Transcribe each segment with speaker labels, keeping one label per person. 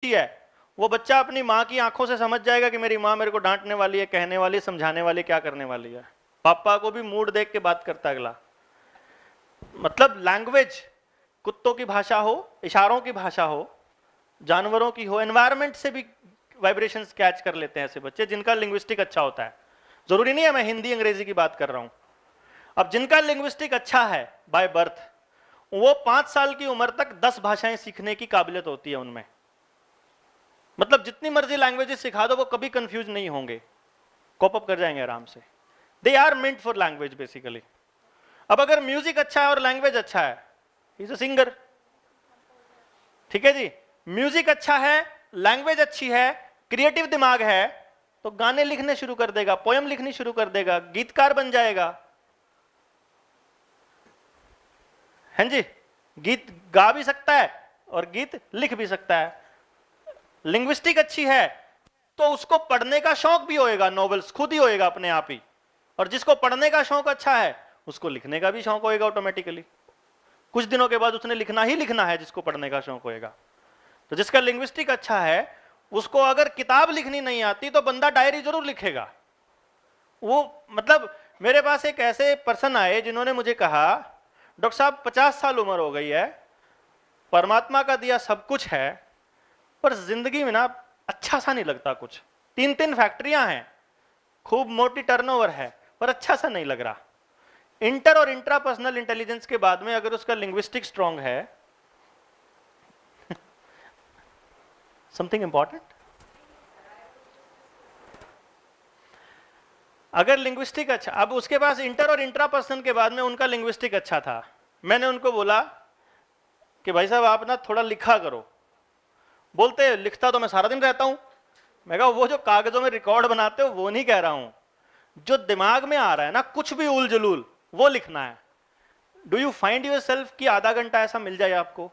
Speaker 1: है, वो बच्चा अपनी माँ की आंखों से समझ जाएगा कि मेरी माँ मेरे को डांटने वाली है, कहने वाली है, समझाने वाली, क्या करने वाली है। पापा को भी मूड देख के बात करता है अगला। मतलब लैंग्वेज, कुत्तों की भाषा हो, इशारों की भाषा हो, जानवरों की हो, एनवायरमेंट से भी वाइब्रेशंस कैच कर लेते हैं ऐसे बच्चे जिनका लिंग्विस्टिक अच्छा होता है। जरूरी नहीं है मैं हिंदी अंग्रेजी की बात कर रहा हूं। अब जिनका लिंग्विस्टिक अच्छा है बाय बर्थ, वो 5 साल की उम्र तक 10 भाषाएं सीखने की काबिलियत होती है उनमें। मतलब जितनी मर्जी लैंग्वेजेस सिखा दो वो कभी कंफ्यूज नहीं होंगे, कॉप अप कर जाएंगे आराम से। They are meant for language basically. अब अगर म्यूजिक अच्छा है और लैंग्वेज अच्छा है, ही इज अ सिंगर। ठीक है जी, म्यूजिक अच्छा है, लैंग्वेज अच्छी है, क्रिएटिव दिमाग है, तो गाने लिखने शुरू कर देगा, पोयम लिखनी शुरू कर देगा, गीतकार बन जाएगा। हैं जी, गीत गा भी सकता है और गीत लिख भी सकता है। लिंग्विस्टिक अच्छी है तो उसको पढ़ने का शौक भी होएगा, नॉवेल्स खुद ही होएगा अपने आप ही। और जिसको पढ़ने का शौक अच्छा है उसको लिखने का भी शौक होएगा ऑटोमेटिकली। कुछ दिनों के बाद उसने लिखना ही लिखना है जिसको पढ़ने का शौक होएगा। तो जिसका लिंग्विस्टिक अच्छा है उसको अगर किताब लिखनी नहीं आती तो बंदा डायरी जरूर लिखेगा। वो मतलब मेरे पास एक ऐसे पर्सन आए जिन्होंने मुझे कहा, डॉक्टर साहब 50 साल उम्र हो गई है, परमात्मा का दिया सब कुछ है, पर जिंदगी में ना अच्छा सा नहीं लगता कुछ। 3-3 फैक्ट्रियां हैं, खूब मोटी टर्नओवर है, पर अच्छा सा नहीं लग रहा। इंटर और इंट्रापर्सनल इंटेलिजेंस के बाद में अगर उसका लिंग्विस्टिक स्ट्रांग है, समथिंग इंपॉर्टेंट, अगर लिंग्विस्टिक अच्छा, अब उसके पास इंटर और इंट्रापर्सनल के बाद में उनका लिंग्विस्टिक अच्छा था। मैंने उनको बोला कि भाई साहब आप ना थोड़ा लिखा करो। बोलते लिखता तो मैं सारा दिन रहता हूं। मैं कहा वो जो कागजों में रिकॉर्ड बनाते हो वो नहीं कह रहा हूं, जो दिमाग में आ रहा है ना कुछ भी उल जलूल, वो लिखना है। Do you find yourself कि आधा घंटा ऐसा मिल जाए आपको?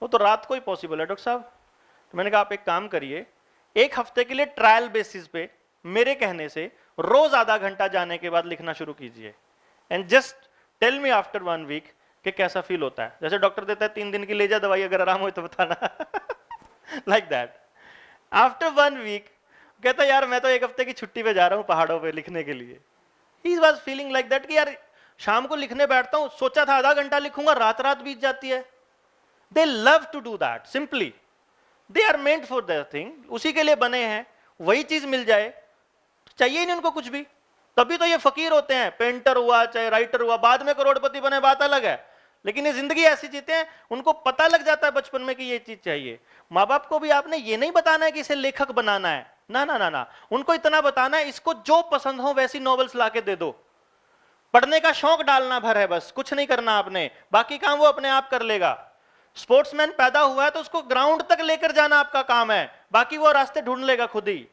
Speaker 1: वो तो रात को ही पॉसिबल है डॉक्टर साहब। तो मैंने कहा आप एक काम करिए, 1 हफ्ते के लिए ट्रायल बेसिस पे मेरे कहने से रोज आधा घंटा जाने के बाद लिखना शुरू कीजिए, and just tell me after 1 week कि कैसा फील होता है। जैसे डॉक्टर देता है 3 दिन की ले जा दवाई, अगर आराम हो तो बताना। Like that. आफ्टर 1 वीक कहता यार मैं तो 1 हफ्ते की छुट्टी पे जा रहा हूं पहाड़ों पे लिखने के लिए। He was feeling like that कि यार शाम को लिखने बैठता हूं, सोचा था आधा घंटा लिखूंगा, रात रात बीत जाती है। They love to do that, simply they are meant for that thing, उसी के लिए बने हैं। वही चीज मिल जाए तो चाहिए ही नहीं उनको कुछ भी। तभी तो ये फकीर होते हैं, पेंटर हुआ चाहे राइटर हुआ, बाद में करोड़पति बने बात अलग है, लेकिन ये जिंदगी ऐसी जीते हैं उनको पता लग जाता है बचपन में कि ये चीज चाहिए। माँ बाप को भी आपने ये नहीं बताना है कि इसे लेखक बनाना है, ना ना ना ना, उनको इतना बताना है इसको जो पसंद हो वैसी नॉवेल्स लाके दे दो, पढ़ने का शौक डालना भर है, बस कुछ नहीं करना आपने, बाकी काम वो अपने आप कर लेगा। स्पोर्ट्समैन पैदा हुआ है तो उसको ग्राउंड तक लेकर जाना आपका काम है, बाकी वो रास्ते ढूंढ लेगा खुद ही।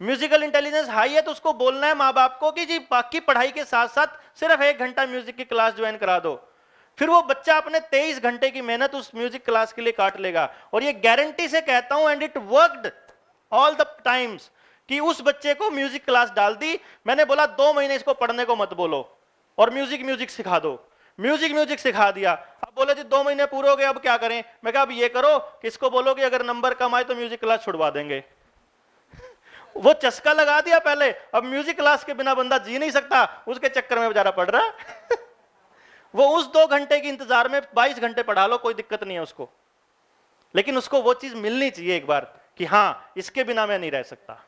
Speaker 1: म्यूजिकल इंटेलिजेंस हाई है तो उसको बोलना है माँ बाप को कि जी बाकी पढ़ाई के साथ साथ सिर्फ 1 घंटा म्यूजिक की क्लास ज्वाइन करा दो। फिर वो बच्चा अपने 23 घंटे की मेहनत उस म्यूजिक क्लास के लिए काट लेगा। और ये गारंटी से कहता हूं, and it worked all the times, कि उस बच्चे को म्यूजिक क्लास डाल दी, मैंने बोला 2 महीने इसको पढ़ने को मत बोलो और म्यूजिक सिखा दो। म्यूजिक सिखा दिया। अब बोले जी 2 महीने पूरे हो गए, अब क्या करें? मैं कहा अब ये करो कि इसको बोलो कि अगर नंबर कम आए तो म्यूजिक क्लास छुड़वा देंगे। वो चस्का लगा दिया पहले, अब म्यूजिक क्लास के बिना बंदा जी नहीं सकता, उसके चक्कर में बेचारा पढ़ रहा है। वो उस 2 घंटे के इंतजार में 22 घंटे पढ़ा लो, कोई दिक्कत नहीं है उसको, लेकिन उसको वो चीज मिलनी चाहिए एक बार कि हां इसके बिना मैं नहीं रह सकता।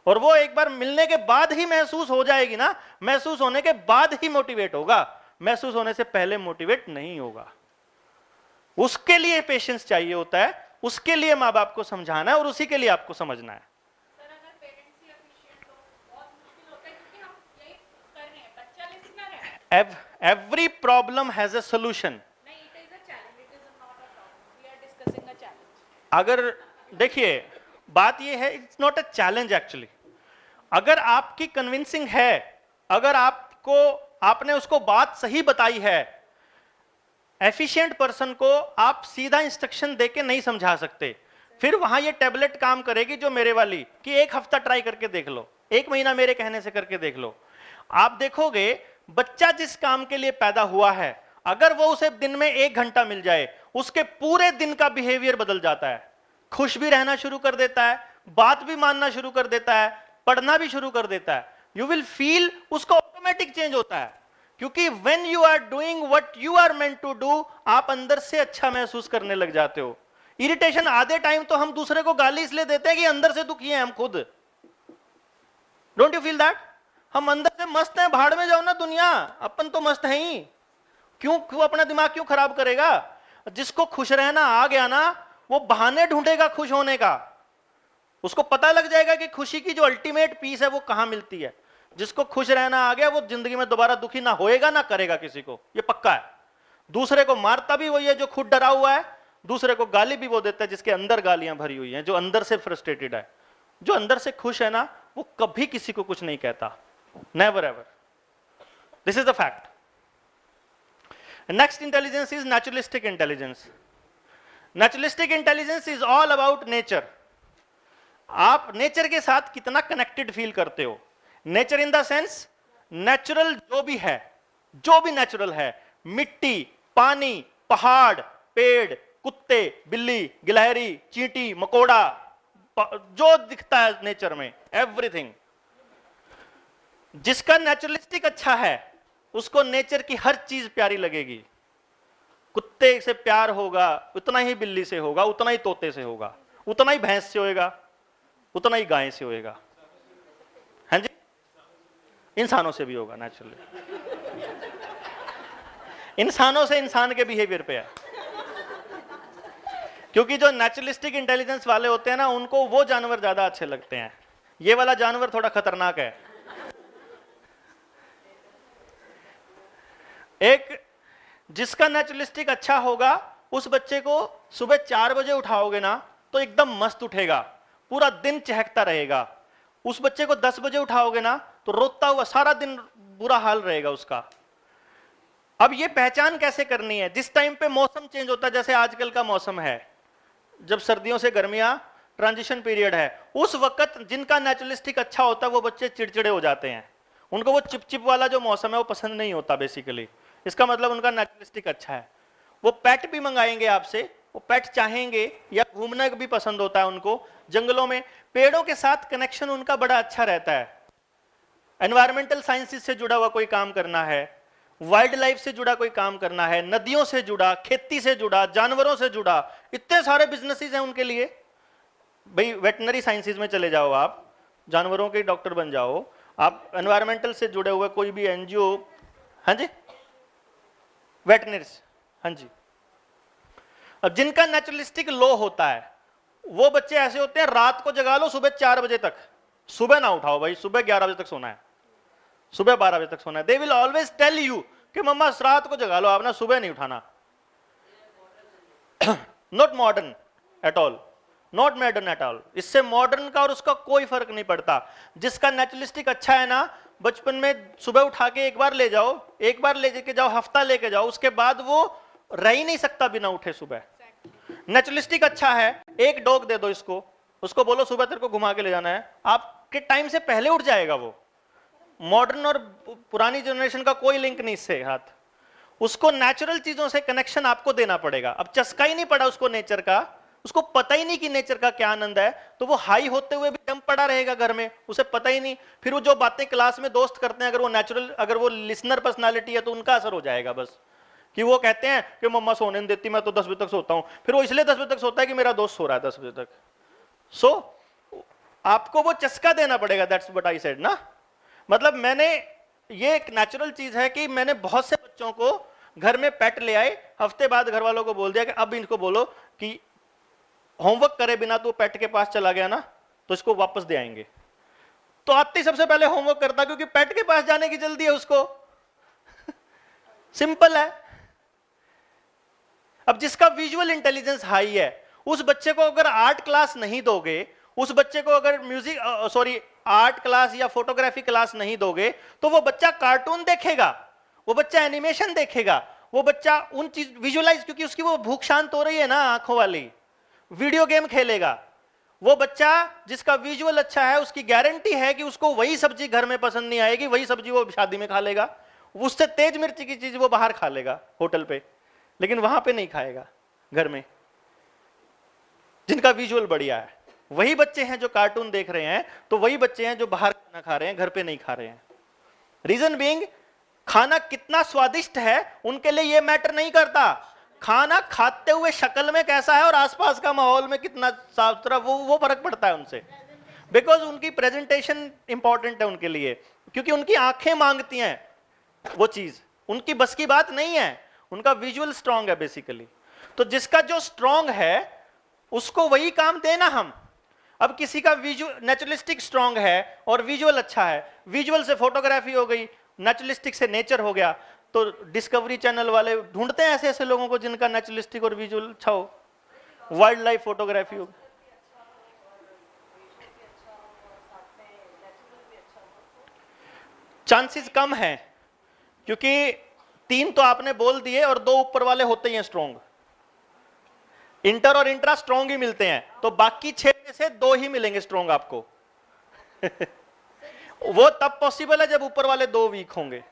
Speaker 1: और वो एक बार मिलने के बाद ही महसूस हो जाएगी ना, महसूस होने के बाद ही मोटिवेट होगा, महसूस होने से पहले मोटिवेट नहीं होगा। उसके लिए पेशेंस चाहिए होता है, उसके लिए माँ बाप को समझाना है और उसी के लिए आपको समझना है। Every problem has a solution. अगर देखिए बात ये है, it's not a challenge actually. अगर आपकी कन्विंसिंग है, अगर आपने उसको बात सही बताई है, एफिशिएंट पर्सन को आप सीधा इंस्ट्रक्शन देके नहीं समझा सकते। फिर वहां ये टैबलेट काम करेगी जो मेरे वाली, कि 1 हफ्ता ट्राई करके देख लो, 1 महीना मेरे कहने से करके देख लो। आप देखोगे बच्चा जिस काम के लिए पैदा हुआ है, अगर वो उसे दिन में 1 घंटा मिल जाए, उसके पूरे दिन का बिहेवियर बदल जाता है। खुश भी रहना शुरू कर देता है, बात भी मानना शुरू कर देता है, पढ़ना भी शुरू कर देता है। यू विल फील उसका ऑटोमेटिक चेंज होता है, क्योंकि when you are doing what you are meant to do, आप अंदर से अच्छा महसूस करने लग जाते हो। इरिटेशन आधे टाइम तो हम दूसरे को गाली इसलिए देते हैं कि अंदर से दुखी हैं हम खुद। Don't you feel that? हम अंदर से मस्त हैं, भाड़ में जाओ ना दुनिया, अपन तो मस्त हैं ही। क्यों अपना दिमाग क्यों खराब करेगा? जिसको खुश रहना आ गया ना, वो बहाने ढूंढेगा खुश होने का। उसको पता लग जाएगा कि खुशी की जो अल्टीमेट पीस है वो कहां मिलती है। जिसको खुश रहना आ गया, वो जिंदगी में दोबारा दुखी ना होएगा ना करेगा किसी को, ये पक्का है। दूसरे को मारता भी वही है जो खुद डरा हुआ है, दूसरे को गाली भी वो देता है जिसके अंदर गालियां भरी हुई हैं, जो अंदर से फ्रस्ट्रेटेड है। जो अंदर से खुश है ना, वो कभी किसी को कुछ नहीं कहता, never ever. This is the fact. Next intelligence is naturalistic intelligence. Naturalistic intelligence is all about nature. आप नेचर के साथ कितना कनेक्टेड फील करते हो। Nature in the sense natural जो भी है, जो भी नेचुरल है, मिट्टी, पानी, पहाड़, पेड़, कुत्ते, बिल्ली, गिलहरी, चींटी, मकोड़ा, जो दिखता है नेचर में, एवरीथिंग। जिसका नेचुरलिस्टिक अच्छा है उसको नेचर की हर चीज प्यारी लगेगी। कुत्ते से प्यार होगा उतना ही बिल्ली से होगा, उतना ही तोते से होगा, उतना ही भैंस से होएगा, उतना ही गाय से होएगा। हैं जी? इंसानों से भी होगा नेचुरली। इंसानों से इंसान के बिहेवियर पे है, क्योंकि जो नेचुरलिस्टिक इंटेलिजेंस वाले होते हैं ना, उनको वो जानवर ज्यादा अच्छे लगते हैं। ये वाला जानवर थोड़ा खतरनाक है। एक जिसका नेचुरलिस्टिक अच्छा होगा, उस बच्चे को सुबह 4 बजे उठाओगे ना तो एकदम मस्त उठेगा, पूरा दिन चहकता रहेगा। उस बच्चे को 10 बजे उठाओगे ना तो रोता हुआ सारा दिन बुरा हाल रहेगा उसका। अब ये पहचान कैसे करनी है? जिस टाइम पे मौसम चेंज होता है, जैसे आजकल का मौसम है, जब सर्दियों से गर्मियां, ट्रांजिशन पीरियड है, उस वक्त जिनका नेचुरलिस्टिक अच्छा होता है वो बच्चे चिड़चिड़े हो जाते हैं। उनको वो चिपचिप वाला जो मौसम है वो पसंद नहीं होता बेसिकली। इसका मतलब उनका नेचुरलिस्टिक अच्छा है। वो पेट भी मंगाएंगे आपसे, वो पेट चाहेंगे, या घूमना भी पसंद होता है उनको जंगलों में। पेड़ों के साथ कनेक्शन उनका बड़ा अच्छा रहता है। एनवायरमेंटल साइंसेस से जुड़ा हुआ कोई काम करना है, वाइल्ड लाइफ से जुड़ा कोई काम करना है, नदियों से जुड़ा, खेती से जुड़ा, जानवरों से जुड़ा, इतने सारे बिजनेसेस हैं उनके लिए। भाई वेटनरी साइंसेस में चले जाओ, आप जानवरों के डॉक्टर बन जाओ, आप एनवायरमेंटल से जुड़े हुए कोई भी एनजीओ, हाँ जी, वेटनरीज, हाँ जी। अब जिनका नेचुरलिस्टिक लो होता है, वो बच्चे ऐसे होते हैं, रात को जगा लो सुबह 4 बजे तक, सुबह ना उठाओ भाई, सुबह 11 बजे तक सोना है, सुबह 12 बजे तक सोना है। They will always tell you कि मम्मा रात को जगा लो, आपने सुबह नहीं उठाना। Not modern at all, not modern at all. इससे मॉडर्न का और उसका कोई फर्क नहीं पड़ता। जिसका नेचुरलिस्टिक अच्छा है ना, बचपन में सुबह उठा के एक बार ले जाओ, एक बार ले के जाओ, हफ्ता लेके जाओ, उसके बाद वो रह ही नहीं सकता बिना उठे सुबह। नेचुरलिस्टिक अच्छा है, एक डॉग दे दो इसको, उसको बोलो सुबह तेरे को घुमा के ले जाना है, आपके टाइम से पहले उठ जाएगा वो। मॉडर्न और पुरानी जनरेशन का कोई लिंक नहीं इससे हाथ। उसको नेचुरल चीजों से कनेक्शन आपको देना पड़ेगा। अब चस्का ही नहीं पड़ा उसको नेचर का, उसको पता ही नहीं कि नेचर का क्या आनंद है, तो वो हाई होते हुए भी डम पड़ा रहेगा घर में, उसे पता ही नहीं। फिर वो जो बातें क्लास में दोस्त करते हैं, अगर वो नेचुरल, अगर वो लिसनर पर्सनालिटी है तो उनका असर हो जाएगा बस, कि वो कहते हैं कि मम्मा सोने नहीं देती, मैं तो 10 बजे तक सोता हूं। फिर वो इसलिए 10 बजे तक सोता है कि मेरा दोस्त सो रहा है 10 बजे तक। सो आपको वो चस्का देना पड़ेगा। दैट्स व्हाट आई सेड ना। मतलब मैंने, ये एक नेचुरल चीज है कि मैंने बहुत से बच्चों को घर में पेट ले आए, हफ्ते बाद घर वालों को बोल दिया कि अब इनको बोलो कि होमवर्क करे बिना तो पेट के पास चला गया ना तो इसको वापस दे आएंगे। तो आते ही सबसे पहले होमवर्क करता, क्योंकि पेट के पास जाने की जल्दी है उसको। सिंपल है। अब जिसका विजुअल इंटेलिजेंस हाई है, उस बच्चे को अगर आर्ट क्लास नहीं दोगे, उस बच्चे को अगर आर्ट क्लास या फोटोग्राफी क्लास नहीं दोगे, तो वो बच्चा कार्टून देखेगा, वो बच्चा एनिमेशन देखेगा, वो बच्चा उन चीज विजुअलाइज, क्योंकि उसकी वो भूख शांत हो रही है ना आंखों वाली, वीडियो गेम खेलेगा। वो बच्चा जिसका विजुअल अच्छा है, उसकी गारंटी है कि उसको वही सब्जी घर में पसंद नहीं आएगी, वही सब्जी वो शादी में खा लेगा। उससे तेज मिर्ची की चीज वो बाहर खा लेगा होटल पे, लेकिन वहां पे नहीं खाएगा घर में। जिनका विजुअल बढ़िया है। वही बच्चे हैं जो कार्टून देख रहे हैं, तो वही बच्चे हैं जो बाहर खाना खा रहे हैं, घर पे नहीं खा रहे हैं। रीजन बीइंग, खाना कितना स्वादिष्ट है उनके लिए यह मैटर नहीं करता, खाना खाते हुए शक्ल में कैसा है और आसपास का माहौल में कितना साफ सुथरा, वो फर्क पड़ता है उनसे। बिकॉज उनकी प्रेजेंटेशन इंपॉर्टेंट है उनके लिए, क्योंकि उनकी आंखें मांगती हैं वो चीज, उनकी बस की बात नहीं है, उनका विजुअल स्ट्रांग है बेसिकली। तो जिसका जो स्ट्रांग है उसको वही काम देना हम। अब किसी का विजुअल नेचुरलिस्टिक स्ट्रांग है और विजुअल अच्छा है, विजुअल से फोटोग्राफी हो गई, नेचुरलिस्टिक से नेचर हो गया, तो डिस्कवरी चैनल वाले ढूंढते हैं ऐसे ऐसे लोगों को जिनका नेचुरलिस्टिक और विजुअल अच्छा हो, वाइल्ड लाइफ फोटोग्राफी हो। चांसेस कम है, क्योंकि 3 तो आपने बोल दिए और 2 ऊपर वाले होते ही हैं स्ट्रॉन्ग, इंटर और इंट्रा स्ट्रॉन्ग ही मिलते हैं, तो बाकी 6 में से 2 ही मिलेंगे स्ट्रॉन्ग आपको। वो तब पॉसिबल है जब ऊपर वाले 2 वीक होंगे।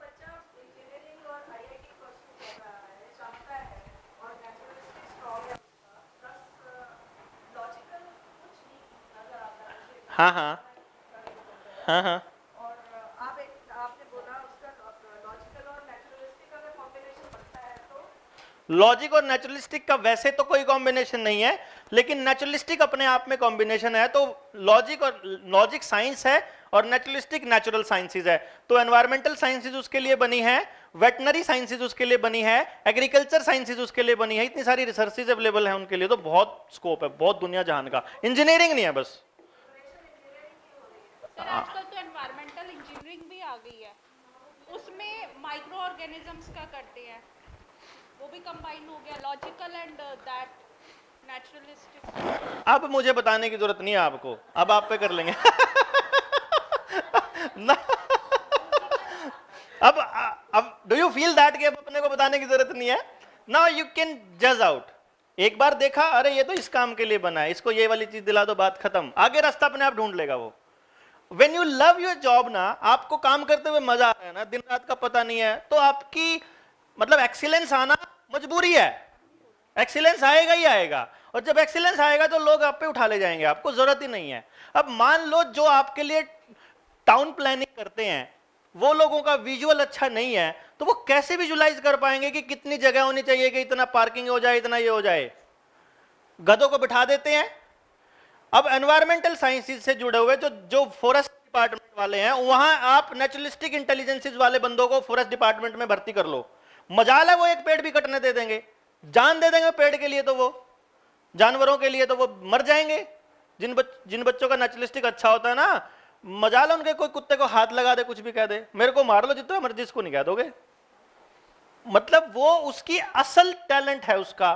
Speaker 1: हाँ हाँ हाँ हाँ, लॉजिक और नेचुरलिस्टिक का वैसे तो कोई कॉम्बिनेशन नहीं है, लेकिन नेचुरलिस्टिक अपने आप में कॉम्बिनेशन है। तो लॉजिक साइंस है और नेचुरलिस्टिक नेचुरल साइंसेज है। तो एनवायरमेंटल साइंसेज उसके लिए बनी है, वेटनरी साइंसेज उसके लिए बनी है, एग्रीकल्चर साइंसेज उसके लिए बनी है, इतनी सारी रिसर्चेज अवेलेबल है उनके लिए, तो बहुत स्कोप है, बहुत दुनिया जहान का। इंजीनियरिंग नहीं है बस।
Speaker 2: सर आजकल तो एनवायरमेंटल इंजीनियरिंग भी आ गई है, उसमें माइक्रो ऑर्गेनिजम्स का करते हैं, वो भी कंबाइन हो गया, लॉजिकल एंड दैट नेचुरलिस्टिक।
Speaker 1: अब मुझे बताने की जरूरत नहीं है आपको, अब आप पे कर लेंगे। ना, अब डू यू फील दैट कि अब अपने को बताने की जरूरत नहीं है? नाउ यू कैन जज आउट। एक बार देखा, अरे ये तो इस काम के लिए बना है, इसको ये वाली चीज दिला दो, बात खत्म, आगे रास्ता अपने आप ढूंढ लेगा वो। When you love your job ना, आपको काम करते हुए मजा आ रहा है ना, दिन रात का पता नहीं है, तो आपकी मतलब एक्सीलेंस आना मजबूरी है, एक्सीलेंस आएगा ही आएगा। और जब एक्सीलेंस आएगा तो लोग आप पे उठा ले जाएंगे, आपको जरूरत ही नहीं है। अब मान लो जो आपके लिए टाउन प्लानिंग करते हैं वो लोगों का विजुअल अच्छा नहीं है, तो वो कैसे विजुअलाइज कर पाएंगे कि कितनी जगह होनी चाहिए कि इतना पार्किंग हो जाए, इतना ये हो जाए? गधों को बिठा देते हैं। अब एनवायरमेंटल साइंसेज से जुड़े हुए जो फॉरेस्ट डिपार्टमेंट वाले हैं, वहां आप नेचुरलिस्टिक इंटेलिजेंसेज वाले बंदों को फॉरेस्ट डिपार्टमेंट में भर्ती कर लो, मजाल है वो एक पेड़ भी कटने दे देंगे, जान दे देंगे पेड़ के लिए, तो वो जानवरों के लिए तो वो मर जाएंगे। जिन बच्चों का नेचुरलिस्टिक अच्छा होता है ना, मजाल है उनके, कोई कुत्ते को हाथ लगा दे, कुछ भी कह दे, मेरे को मार लो जितना मर्जी, इसको नहीं कह दोगे। मतलब वो उसकी असल टैलेंट है, उसका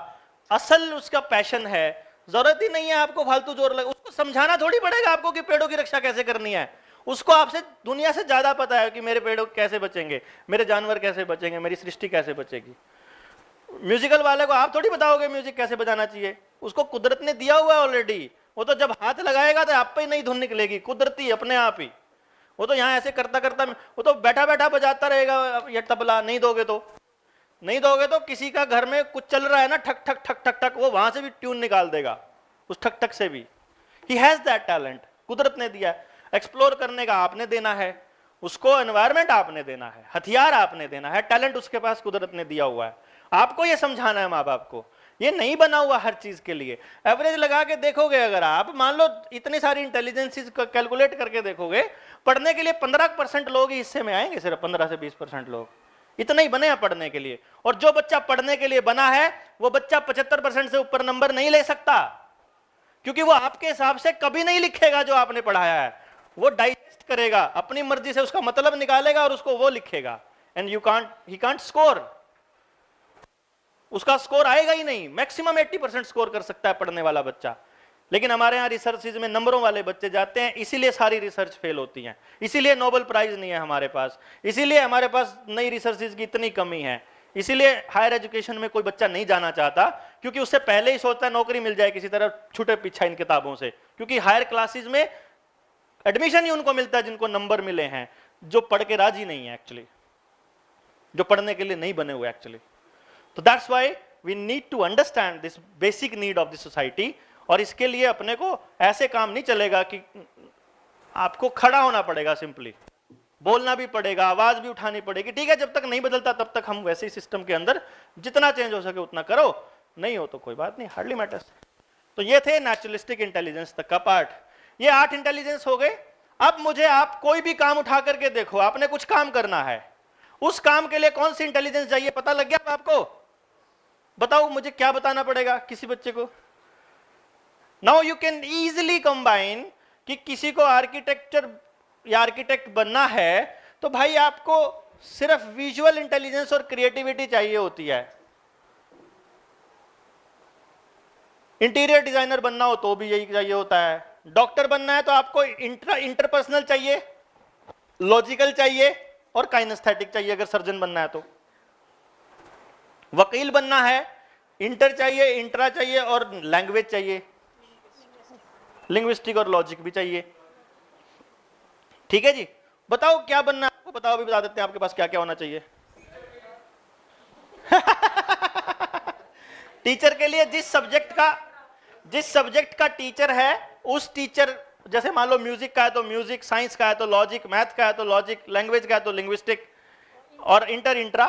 Speaker 1: असल उसका पैशन है, जरूरत ही नहीं है आपको फालतू जोर लगा, उसको समझाना थोड़ी पड़ेगा आपको कि पेड़ों की रक्षा कैसे करनी है। उसको आपसे दुनिया से ज्यादा पता है कि मेरे पेड़ कैसे बचेंगे, मेरे जानवर कैसे बचेंगे, मेरी सृष्टि कैसे बचेगी। म्यूजिकल वाले को आप थोड़ी बताओगे म्यूजिक कैसे बजाना चाहिए, उसको कुदरत ने दिया हुआ है ऑलरेडी। वो तो जब हाथ लगाएगा तो आप पे ही नहीं धुन निकलेगी, कुदरती अपने आप ही। वो तो यहाँ ऐसे करता करता, वो तो बैठा बैठा बजाता रहेगा ये तबला। नहीं दोगे तो किसी का घर में कुछ चल रहा है ना, ठक ठक ठक ठक ठक, वो वहां से भी ट्यून निकाल देगा, उस ठक ठक से भी। ही हैज दैट टैलेंट, कुदरत ने दिया। एक्सप्लोर करने का आपने देना है उसको, एनवायरमेंट आपने देना है, हथियार आपने देना है, टैलेंट उसके पास कुदरत ने दिया हुआ है। आपको ये समझाना है माँ बाप को, ये नहीं बना हुआ हर चीज के लिए। एवरेज लगा के देखोगे, अगर आप मान लो इतनी सारी इंटेलिजेंसीज को कैलकुलेट करके देखोगे, पढ़ने के लिए 15% लोग ही हिस्से में आएंगे, सिर्फ 15 से 20% लोग, इतना ही बने हैं पढ़ने के लिए। और जो बच्चा पढ़ने के लिए बना है वो बच्चा 75% से ऊपर नंबर नहीं ले सकता, क्योंकि वो आपके हिसाब से कभी नहीं लिखेगा जो आपने पढ़ाया है। वो डाइजेस्ट करेगा, अपनी मर्जी से उसका मतलब निकालेगा और उसको वो लिखेगा, एंड ही कांट स्कोर। उसका स्कोर आएगा ही नहीं। मैक्सिमम 80% स्कोर कर सकता है पढ़ने वाला बच्चा, लेकिन हमारे यहाँ रिसर्चेज में नंबरों वाले बच्चे जाते हैं, इसीलिए सारी रिसर्च फेल होती है, इसीलिए नोबेल प्राइज नहीं है हमारे पास, इसीलिए हमारे पास नई रिसर्चेज की इतनी कमी है, इसीलिए हायर एजुकेशन में कोई बच्चा नहीं जाना चाहता, क्योंकि उससे पहले ही सोचता है नौकरी मिल जाए किसी तरह छूटे पीछा इन किताबों से। क्योंकि हायर क्लासेज में एडमिशन ही उनको मिलता है जिनको नंबर मिले हैं, जो पढ़ के राजी नहीं है एक्चुअली, जो पढ़ने के लिए नहीं बने हुए एक्चुअली। तो that's why we need to understand this basic need of the society. और इसके लिए अपने को ऐसे काम नहीं चलेगा कि आपको खड़ा होना पड़ेगा, सिंपली बोलना भी पड़ेगा, आवाज भी उठानी पड़ेगी। ठीक है, जब तक नहीं बदलता तब तक हम वैसे ही सिस्टम के अंदर जितना चेंज हो सके उतना करो, नहीं हो तो कोई बात नहीं, हार्डली मैटर्स। तो ये थे नेचुरलिस्टिक इंटेलिजेंस तक का पार्ट। ये 8 इंटेलिजेंस हो गए। अब मुझे आप कोई भी काम उठा करके देखो, आपने कुछ काम करना है, उस काम के लिए कौन सी इंटेलिजेंस चाहिए पता लग गया आपको? बताओ मुझे क्या बताना पड़ेगा किसी बच्चे को? Now you can easily combine कि किसी को आर्किटेक्चर या आर्किटेक्ट बनना है तो भाई आपको सिर्फ विजुअल इंटेलिजेंस और क्रिएटिविटी चाहिए होती है। इंटीरियर डिजाइनर बनना हो तो भी यही चाहिए होता है। डॉक्टर बनना है तो आपको इंटरपर्सनल चाहिए, लॉजिकल चाहिए और काइनेस्थेटिक चाहिए अगर सर्जन बनना है तो। वकील बनना है, इंटर चाहिए, इंट्रा चाहिए और लैंग्वेज चाहिए, लिंग्विस्टिक और लॉजिक भी चाहिए। ठीक है जी, बताओ क्या बनना है आपको? बताओ, अभी बता देते हैं आपके पास क्या क्या होना चाहिए। टीचर के लिए जिस सब्जेक्ट का टीचर है उस टीचर, जैसे मान लो म्यूजिक का है तो म्यूजिक, साइंस का है तो लॉजिक, मैथ का है तो लॉजिक, लैंग्वेज का है तो लिंग्विस्टिक और इंट्रा।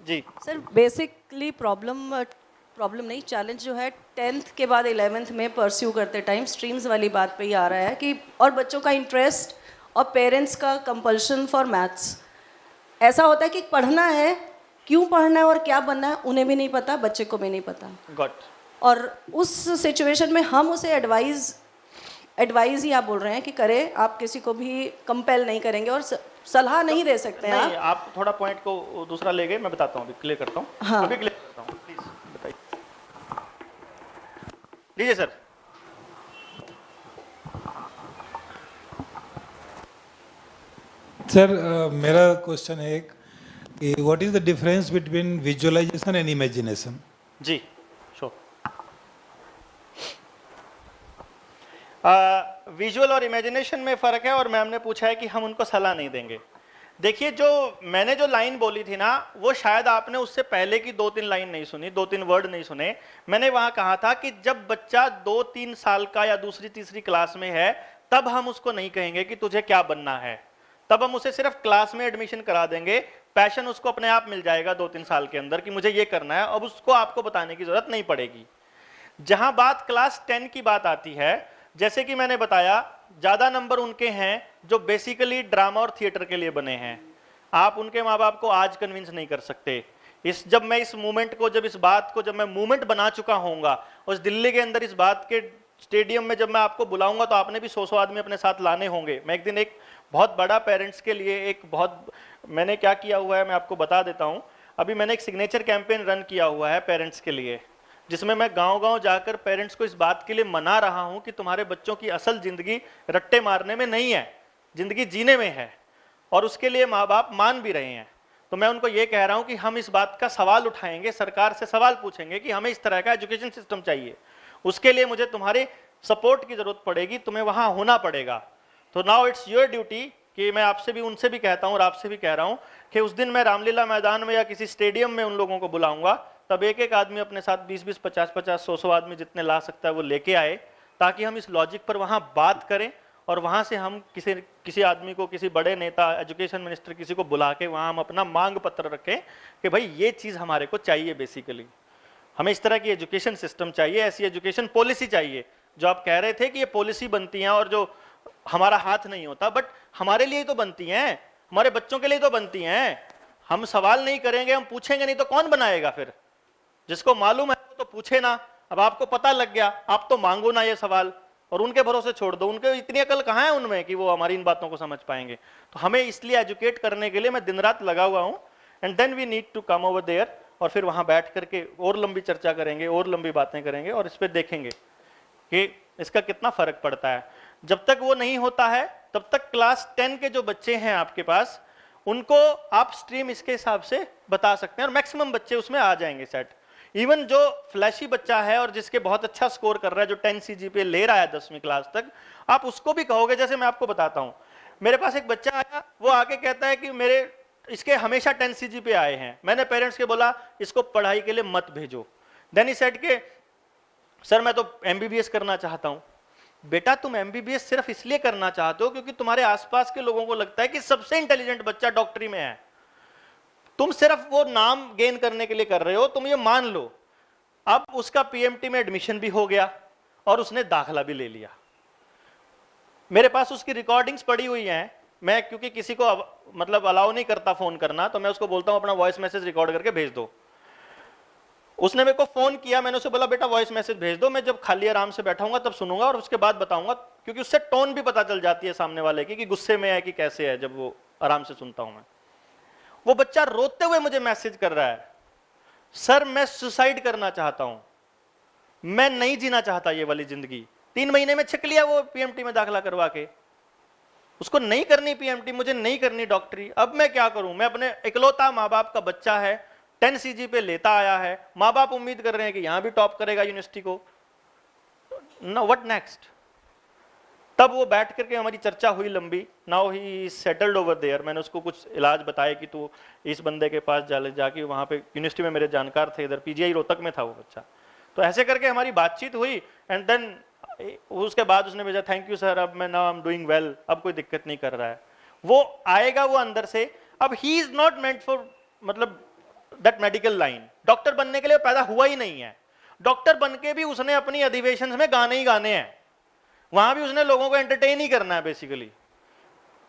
Speaker 1: जी
Speaker 3: सर, बेसिकली प्रॉब्लम नहीं, चैलेंज जो है 10th के बाद 11th में परस्यू करते टाइम स्ट्रीम्स वाली बात पे ही आ रहा है कि और बच्चों का इंटरेस्ट और पेरेंट्स का कंपल्शन फॉर मैथ्स। ऐसा होता है कि पढ़ना है, क्यों पढ़ना है और क्या बनना है उन्हें भी नहीं पता, बच्चे को भी नहीं पता।
Speaker 1: गॉट।
Speaker 3: और उस सिचुएशन में हम उसे एडवाइज ही आप बोल रहे हैं कि करे, आप किसी को भी कंपेल नहीं करेंगे और सलाह नहीं दे सकते हैं
Speaker 1: नहीं, आप थोड़ा पॉइंट को दूसरा ले गए, मैं बताता हूँ, अभी क्लियर करता हूँ।
Speaker 3: हाँ।
Speaker 1: अभी क्लियर करता हूँ, प्लीज बताइए। लीजिए सर।
Speaker 4: सर, मेरा क्वेश्चन है कि what is the difference between visualisation and imagination?
Speaker 1: जी श्योर। विजुअल और इमेजिनेशन में फर्क है और मैम ने पूछा है कि हम उनको सलाह नहीं देंगे। देखिए, मैंने जो लाइन बोली थी ना, वो शायद आपने उससे पहले की 2-3 लाइन नहीं सुनी, 2-3 वर्ड नहीं सुने। मैंने वहां कहा था कि जब बच्चा 2-3 साल का या दूसरी तीसरी क्लास में है तब हम उसको नहीं कहेंगे कि तुझे क्या बनना है, तब हम उसे सिर्फ क्लास में एडमिशन करा देंगे। पैशन उसको अपने आप मिल जाएगा 2-3 साल के अंदर कि मुझे ये करना है, अब उसको आपको बताने की जरूरत नहीं पड़ेगी। जहां बात क्लास 10 की बात आती है, जैसे कि मैंने बताया, ज्यादा नंबर उनके हैं जो बेसिकली ड्रामा और थिएटर के लिए बने हैं। आप उनके माँ बाप को आज कन्विंस नहीं कर सकते। जब मैं इस बात को जब मैं मूवमेंट बना चुका होऊंगा, उस दिल्ली के अंदर इस बात के स्टेडियम में जब मैं आपको बुलाऊंगा तो आपने भी 100 आदमी अपने साथ लाने होंगे। मैं एक दिन एक बहुत बड़ा पेरेंट्स के लिए मैंने क्या किया हुआ है मैं आपको बता देता हूं। अभी मैंने एक सिग्नेचर कैंपेन रन किया हुआ है पेरेंट्स के लिए, जिसमें मैं गांव-गांव जाकर पेरेंट्स को इस बात के लिए मना रहा हूं कि तुम्हारे बच्चों की असल जिंदगी रट्टे मारने में नहीं है, जिंदगी जीने में है, और उसके लिए माँ बाप मान भी रहे हैं। तो मैं उनको ये कह रहा हूं कि हम इस बात का सवाल उठाएंगे, सरकार से सवाल पूछेंगे कि हमें इस तरह का एजुकेशन सिस्टम चाहिए, उसके लिए मुझे तुम्हारी सपोर्ट की जरूरत पड़ेगी, तुम्हें वहां होना पड़ेगा। तो नाउ इट्स योर ड्यूटी कि मैं आपसे भी, उनसे भी कहता हूं और आपसे भी कह रहा हूं कि उस दिन मैं रामलीला मैदान में या किसी स्टेडियम में उन लोगों को बुलाऊंगा, तब एक एक आदमी अपने साथ 20-20, 50-50, 100-100 आदमी जितने ला सकता है वो लेके आए, ताकि हम इस लॉजिक पर वहां बात करें और वहां से हम किसी आदमी को, किसी बड़े नेता, एजुकेशन मिनिस्टर, किसी को बुला के वहां हम अपना मांग पत्र रखें कि भाई ये चीज हमारे को चाहिए, बेसिकली हमें इस तरह की एजुकेशन सिस्टम चाहिए, ऐसी एजुकेशन पॉलिसी चाहिए। जो आप कह रहे थे कि ये पॉलिसी बनती हैं और जो हमारा हाथ नहीं होता, बट हमारे लिए तो बनती हैं, हमारे बच्चों के लिए तो बनती हैं। हम सवाल नहीं करेंगे, हम पूछेंगे नहीं तो कौन बनाएगा फिर? जिसको मालूम है वो तो पूछे ना। अब आपको पता लग गया, आप तो मांगो ना ये सवाल और उनके भरोसे छोड़ दो। उनके इतनी अकल कहाँ है उनमें कि वो हमारी इन बातों को समझ पाएंगे? तो हमें इसलिए एजुकेट करने के लिए मैं दिन रात लगा हुआ हूं, and then we need to come over there, और फिर वहां बैठ करके और लंबी चर्चा करेंगे, और लंबी बातें करेंगे और इस पर देखेंगे कि इसका कितना फर्क पड़ता है। जब तक वो नहीं होता है तब तक क्लास 10 के जो बच्चे हैं आपके पास, उनको आप स्ट्रीम इसके हिसाब से बता सकते हैं और मैक्सिमम बच्चे उसमें आ जाएंगे सेट। इवन जो फ्लैशी बच्चा है और जिसके बहुत अच्छा स्कोर कर रहा है, जो 10 CGPA ले रहा है 10वीं क्लास तक, आप उसको भी कहोगे, जैसे मैं आपको बताता हूं, मेरे पास एक बच्चा आया, वो आके कहता है कि मेरे इसके हमेशा 10 CGPA आए हैं। मैंने पेरेंट्स के बोला इसको पढ़ाई के लिए मत भेजो। देन ही सेड के सर मैं तो MBBS करना चाहता हूं। बेटा तुम MBBS सिर्फ इसलिए करना चाहते हो क्योंकि तुम्हारे आसपास के लोगों को लगता है कि सबसे इंटेलिजेंट बच्चा डॉक्टरी में है। तुम सिर्फ वो नाम गेन करने के लिए कर रहे हो, तुम ये मान लो। अब उसका PMT में एडमिशन भी हो गया और उसने दाखिला भी ले लिया। मेरे पास उसकी रिकॉर्डिंग्स पड़ी हुई हैं। मैं क्योंकि किसी को मतलब अलाउ नहीं करता फोन करना, तो मैं उसको बोलता हूं अपना वॉइस मैसेज रिकॉर्ड करके भेज दो। उसने मेरे को फोन किया, मैंने उसे बोला बेटा वॉइस मैसेज भेज दो, मैं जब खाली आराम से बैठाऊंगा तब सुनूंगा और उसके बाद बताऊंगा, क्योंकि उससे टोन भी पता चल जाती है सामने वाले की कि गुस्से में है कि कैसे है, जब वो आराम से सुनता हूं मैं। वो बच्चा रोते हुए मुझे मैसेज कर रहा है, सर मैं सुसाइड करना चाहता हूं, मैं नहीं जीना चाहता ये वाली जिंदगी। 3 महीने में छिक लिया वो PMT में दाखिला करवा के। उसको नहीं करनी PMT, मुझे नहीं करनी डॉक्टरी। अब मैं क्या करूं? मैं अपने इकलौता माँ बाप का बच्चा है, 10 CGPA लेता आया है, माँ बाप उम्मीद कर रहे हैं कि यहां भी टॉप करेगा यूनिवर्सिटी को। No what next? तब वो बैठ करके हमारी चर्चा हुई लंबी। Now he settled over there. मैंने उसको कुछ इलाज बताया कि तू इस बंदे के पास जाके वहां पे, यूनिवर्सिटी में मेरे जानकार थे, इधर PGI रोहतक में था वो बच्चा। तो ऐसे करके हमारी बातचीत हुई एंड देन उसके बाद उसने भेजा थैंक यू सर, अब मैं now I am doing well, अब कोई दिक्कत नहीं कर रहा है। वो आएगा वो अंदर से। अब ही इज नॉट मेंट फॉर मतलब दैट मेडिकल लाइन। डॉक्टर बनने के लिए पैदा हुआ ही नहीं है। डॉक्टर बन के भी उसने अपनी अधिवेशन में गाने ही गाने हैं, वहां भी उसने लोगों को एंटरटेन ही करना है बेसिकली।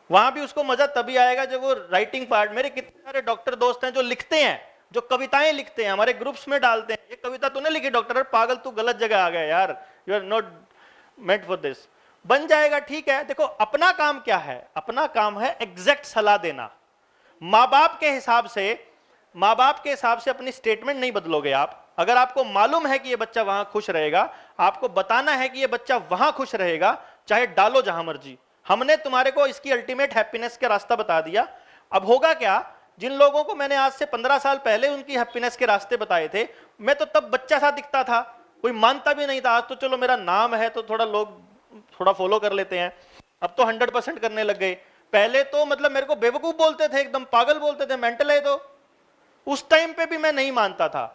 Speaker 1: वहां भी उसको मजा तभी आएगा जब वो राइटिंग पार्ट। मेरे कितने सारे डॉक्टर दोस्त हैं जो लिखते हैं, जो कविताएं लिखते हैं, हमारे ग्रुप्स में डालते हैं, ये कविता तूने लिखी डॉक्टर, अरे पागल तू गलत जगह आ गया यार, you are not meant for this. बन जाएगा, ठीक है। देखो अपना काम क्या है? अपना काम है एग्जैक्ट सलाह देना। माँ बाप के हिसाब से अपनी स्टेटमेंट नहीं बदलोगे आप। अगर आपको मालूम है कि ये बच्चा वहां खुश रहेगा, आपको बताना है कि ये बच्चा वहां खुश रहेगा, चाहे डालो जहां मर्जी। हमने तुम्हारे को इसकी अल्टीमेट हैप्पीनेस का रास्ता बता दिया। अब होगा क्या? जिन लोगों को मैंने आज से 15 साल पहले उनकी हैप्पीनेस के रास्ते बताए थे, मैं तो तब बच्चा सा दिखता था, कोई मानता भी नहीं था। आज तो चलो मेरा नाम है तो थोड़ा लोग थोड़ा फॉलो कर लेते हैं, अब तो 100% करने लग गए। पहले तो मतलब मेरे को बेवकूफ बोलते थे, एकदम पागल बोलते थे, मेंटल है। तो उस टाइम पे भी मैं नहीं मानता था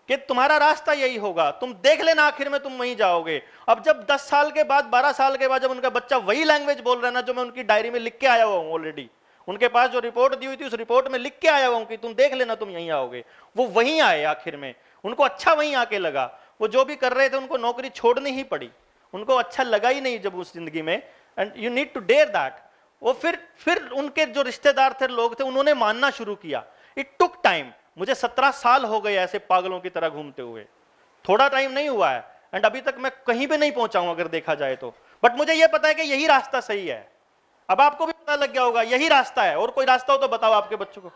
Speaker 1: कि तुम्हारा रास्ता यही होगा, तुम देख लेना आखिर में तुम वहीं जाओगे। अब जब 10 साल के बाद 12 साल के बाद जब उनका बच्चा वही लैंग्वेज बोल रहा है ना जो मैं उनकी डायरी में लिख के आया हुआ हूं ऑलरेडी, उनके पास जो रिपोर्ट दी हुई थी उस रिपोर्ट में लिख के आया हुआ हूं कि तुम देख लेना तुम यहीं आओगे, वो वहीं आए आखिर में। उनको अच्छा वहीं आके लगा। वो जो भी कर रहे थे उनको नौकरी छोड़नी ही पड़ी, उनको अच्छा लगा ही नहीं जब उस जिंदगी में। And you need to dare that. वो फिर उनके जो रिश्तेदार थे, लोग थे, उन्होंने मानना शुरू किया। It took time. मुझे 17 साल हो गए ऐसे पागलों की तरह घूमते हुए, थोड़ा टाइम नहीं हुआ है। एंड अभी तक मैं कहीं पे नहीं पहुंचा हूं अगर देखा जाए तो। बट मुझे यह पता है कि यही रास्ता सही है। अब आपको भी पता लग गया होगा यही रास्ता है। और कोई रास्ता हो तो बताओ आपके बच्चों को।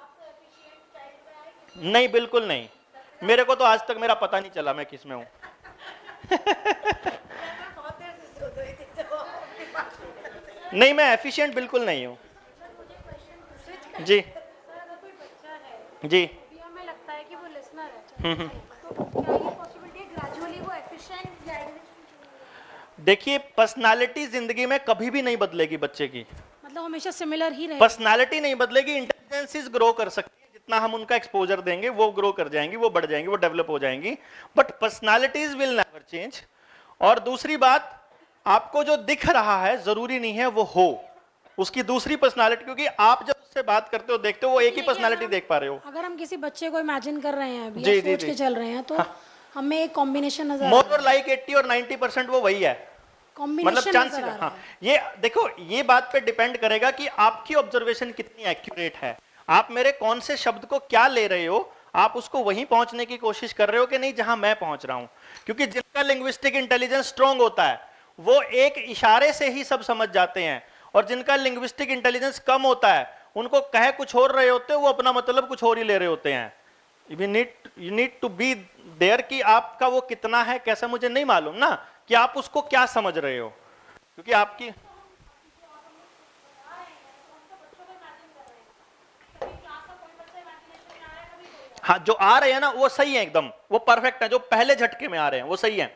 Speaker 1: नहीं, बिल्कुल नहीं। मेरे को तो आज तक मेरा पता नहीं चला मैं किस में हूं। नहीं, मैं एफिशिएंट बिल्कुल नहीं हूं। जी जी।
Speaker 5: हमें लगता है कि वो लिसनर है, तो क्या ये पॉसिबिलिटी है ग्रेजुअली वो एफिशिएंट या
Speaker 1: देखिए, पर्सनालिटी जिंदगी में कभी भी नहीं बदलेगी बच्चे की,
Speaker 5: मतलब हमेशा सिमिलर ही रहे?
Speaker 1: पर्सनालिटी नहीं बदलेगी। इंटेलिजेंस ग्रो कर सकती है, जितना हम उनका एक्सपोजर देंगे वो ग्रो कर जाएंगी, वो बढ़ जाएंगी, वो डेवलप हो जाएंगी। But personalities will never change. और दूसरी बात, आपको जो दिख रहा है जरूरी नहीं है वो हो उसकी दूसरी पर्सनालिटी, क्योंकि आप जब उससे बात करते हो, देखते हो, वो एक ही पर्सनालिटी देख पा रहे हो।
Speaker 5: अगर हम किसी बच्चे को इमेजिन कर रहे हैं अभी
Speaker 1: जी,
Speaker 5: या
Speaker 1: जी,
Speaker 5: सोच
Speaker 1: जी।
Speaker 5: के चल रहे हैं तो हमें एक कॉम्बिनेशन नजर
Speaker 1: मोर और लाइक 80 और 90% वो वही है, मतलब
Speaker 5: कॉम्बिनेशन
Speaker 1: चांसेस। हाँ, ये देखो, ये बात पे डिपेंड करेगा कि आपकी ऑब्जर्वेशन कितनी एक्यूरेट है, आप मेरे कौन से शब्द को क्या ले रहे हो, आप उसको वहीं पहुंचने की कोशिश कर रहे हो कि नहीं जहां मैं पहुंच रहा हूं। क्योंकि जिनका लिंग्विस्टिक इंटेलिजेंस स्ट्रांग होता है वो एक इशारे से ही सब समझ जाते हैं, और जिनका लिंग्विस्टिक इंटेलिजेंस कम होता है उनको कह कुछ और रहे होते हैं, वो अपना मतलब कुछ और ही ले रहे होते हैं। You need to be there कि आपका वो कितना है कैसा मुझे नहीं मालूम ना, कि आप उसको क्या समझ रहे हो, क्योंकि आपकी हाँ जो आ रहे हैं ना वो सही है, एकदम वो परफेक्ट है, जो पहले झटके में आ रहे हैं वो सही है।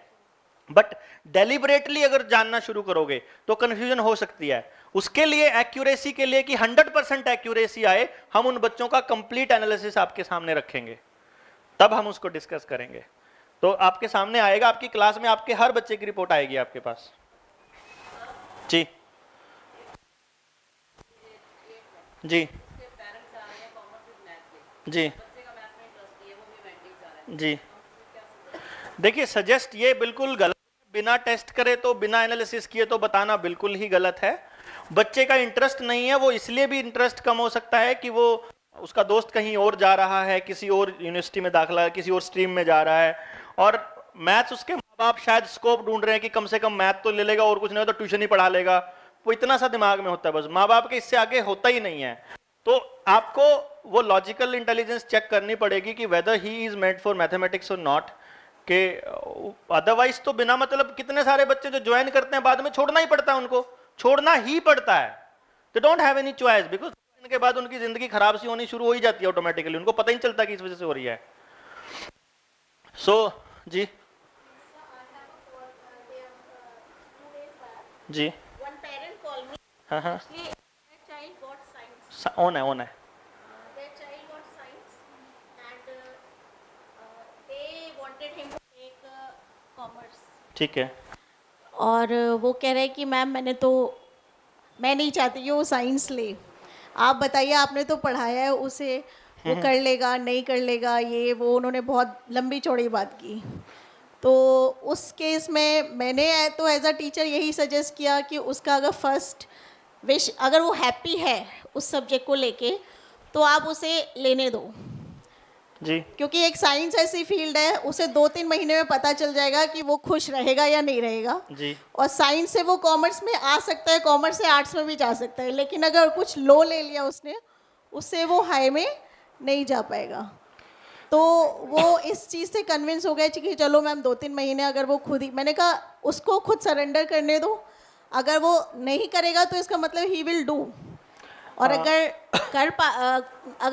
Speaker 1: बट डेलिबरेटली अगर जानना शुरू करोगे तो कंफ्यूजन हो सकती है। उसके लिए एक्यूरेसी के लिए कि 100% एक्यूरेसी आए, हम उन बच्चों का कंप्लीट एनालिसिस आपके सामने रखेंगे, तब हम उसको डिस्कस करेंगे। तो आपके सामने आएगा, आपकी क्लास में आपके हर बच्चे की रिपोर्ट आएगी आपके पास। जी जी जी जी। देखिए, सजेस्ट ये बिल्कुल गलत है, बिना टेस्ट करे तो, बिना एनालिसिस किए तो बताना बिल्कुल ही गलत है। बच्चे का इंटरेस्ट नहीं है, वो इसलिए भी इंटरेस्ट कम हो सकता है कि वो उसका दोस्त कहीं और जा रहा है, किसी और यूनिवर्सिटी में दाखिला, किसी और स्ट्रीम में जा रहा है, और मैथ्स उसके माँ बाप शायद स्कोप ढूंढ रहे हैं कि कम से कम मैथ तो ले लेगा और कुछ नहीं हो तो ट्यूशन ही पढ़ा लेगा। वो इतना सा दिमाग में होता है, बस माँ बाप के इससे आगे होता ही नहीं है। तो आपको वो लॉजिकल इंटेलिजेंस चेक करनी पड़ेगी कि weather he is made for mathematics और नॉट, के अदरवाइज तो बिना मतलब कितने सारे बच्चे जो ज्वाइन करते हैं बाद में छोड़ना ही पड़ता है, उनको छोड़ना ही पड़ता है। They don't have any choice, because इनके बाद उनकी जिंदगी खराब सी होनी शुरू हो ही जाती है ऑटोमेटिकली, उनको पता ही नहीं चलता कि इस वजह से हो रही है। सो जी जी
Speaker 5: One parent called me.
Speaker 1: हाँ हाँ
Speaker 5: Actually, their child got science.
Speaker 1: On है ऑन है।
Speaker 5: Their child got science, and they wanted him to take commerce.
Speaker 1: ठीक है।
Speaker 5: और वो कह रहे हैं कि मैम मैं नहीं चाहती कि वो साइंस ले। आप बताइए, आपने तो पढ़ाया है उसे, वो कर लेगा नहीं कर लेगा, ये वो उन्होंने बहुत लंबी चौड़ी बात की। तो उस केस में मैंने तो एज अ टीचर यही सजेस्ट किया कि उसका अगर फर्स्ट विश, अगर वो हैप्पी है उस सब्जेक्ट को लेके, तो आप उसे लेने दो,
Speaker 1: जी
Speaker 5: क्योंकि एक साइंस ऐसी फील्ड है, उसे 2-3 महीने में पता चल जाएगा कि वो खुश रहेगा या नहीं रहेगा।
Speaker 1: जी
Speaker 5: और साइंस से वो कॉमर्स में आ सकता है, कॉमर्स से आर्ट्स में भी जा सकता है, लेकिन अगर कुछ लो ले लिया उसने, उससे वो हाई में नहीं जा पाएगा। तो वो इस चीज़ से कन्विंस हो गए कि चलो मैम 2-3 महीने, अगर वो खुद ही, मैंने कहा उसको खुद सरेंडर करने दो, अगर वो नहीं करेगा तो इसका मतलब ही विल डू, और अगर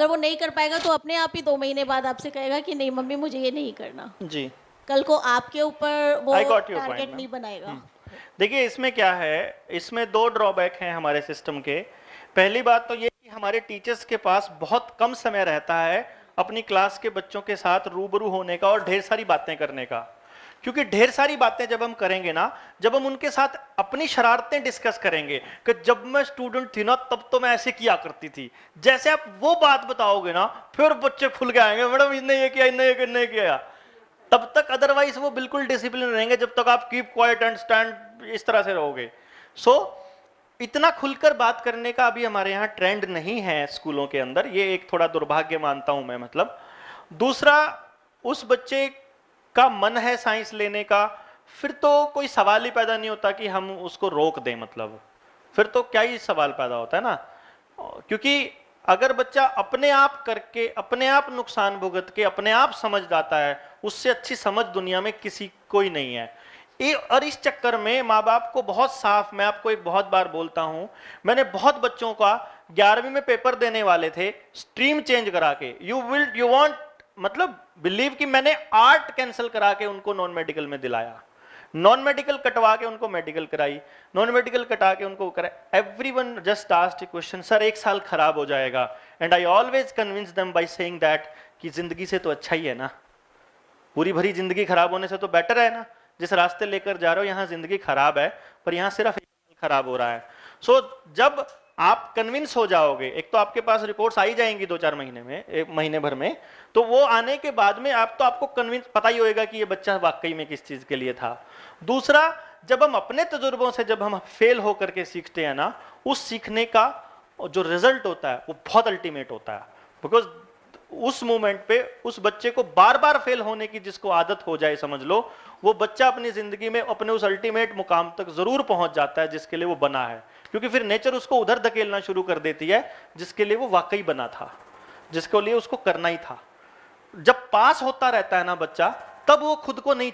Speaker 5: वो नहीं कर पाएगा तो अपने आप ही 2 महीने बाद आपसे कहेगा कि नहीं मम्मी मुझे ये नहीं करना।
Speaker 1: जी
Speaker 5: कल को आपके ऊपर वो
Speaker 1: I got your point,
Speaker 5: target
Speaker 1: ma'am.
Speaker 5: नहीं बनाएगा।
Speaker 1: देखिए, इसमें क्या है, इसमें 2 ड्रॉबैक हैं हमारे सिस्टम के। पहली बात तो ये कि हमारे टीचर्स के पास बहुत कम समय रहता है अपनी क्लास के बच्चों के साथ रूबरू होने का और ढेर सारी बातें करने का, क्योंकि ढेर सारी बातें जब हम करेंगे ना, जब हम उनके साथ अपनी शरारतें डिस्कस करेंगे कि जब मैं स्टूडेंट थी ना तब तो मैं ऐसे किया करती थी, जैसे आप वो बात बताओगे ना, फिर बच्चे खुल के आएंगे, मैडम इसने ये किया, इन्ने ये किया। तब तक अदरवाइज वो बिल्कुल डिसिप्लिन रहेंगे जब तक आप कीप क्वाइट एंड स्टैंड इस तरह से रहोगे। सो इतना खुलकर बात करने का अभी हमारे यहाँ ट्रेंड नहीं है स्कूलों के अंदर, ये एक थोड़ा दुर्भाग्य मानता हूं मैं। मतलब दूसरा, उस बच्चे का मन है साइंस लेने का, फिर तो कोई सवाल ही पैदा नहीं होता कि हम उसको रोक दें, मतलब फिर तो क्या ही सवाल पैदा होता है ना, क्योंकि अगर बच्चा अपने आप करके, अपने आप नुकसान भुगत के, अपने आप समझ जाता है, उससे अच्छी समझ दुनिया में किसी कोई नहीं है। और इस चक्कर में माँ बाप को बहुत साफ, मैं आपको एक बहुत बार बोलता हूं, मैंने बहुत बच्चों का 11वीं में पेपर देने वाले थे, स्ट्रीम चेंज करा के, यू वांट मतलब बिलीव कि मैंने आर्ट कैंसिल करा के उनको नॉन मेडिकल में दिलाया, नॉन मेडिकल कटवा के उनको मेडिकल कराई, नॉन मेडिकल कटा के उनको कराई। Everyone just asked a question, sir 1 साल खराब हो जाएगा, and I always convince them by saying that कि जिंदगी से तो अच्छा ही है ना, पूरी भरी जिंदगी खराब होने से तो बेटर है ना, जिस रास्ते लेकर जा रहे हो यहाँ जिंदगी खराब है, पर यहाँ सिर्फ 1 साल खराब हो रहा है। सो जब आप कन्विंस हो जाओगे, एक तो आपके पास रिपोर्ट्स आई जाएंगी 2-4 महीने में, 1 महीने भर में, तो वो आने के बाद में आपको कन्विंस पता ही होएगा कि ये बच्चा वाकई में किस चीज के लिए था। दूसरा, जब हम अपने तजुर्बों से जब हम फेल होकर के सीखते हैं ना, उस सीखने का जो रिजल्ट होता है वो बहुत अल्टीमेट होता है, बिकॉज उस मोमेंट पे उस बच्चे को बार बार फेल होने की जिसको आदत हो जाए, समझ लो वो बच्चा अपनी जिंदगी में अपने उस अल्टीमेट मुकाम तक जरूर पहुंच जाता है जिसके लिए वो बना है, क्योंकि फिर नेचर उसको उधर धकेलना शुरू कर देती है जिसके लिए वो वाकई बना था, जिसके लिए उसको करना ही था। जब पास होता रहता है ना बच्चा, तब वो खुद को नहीं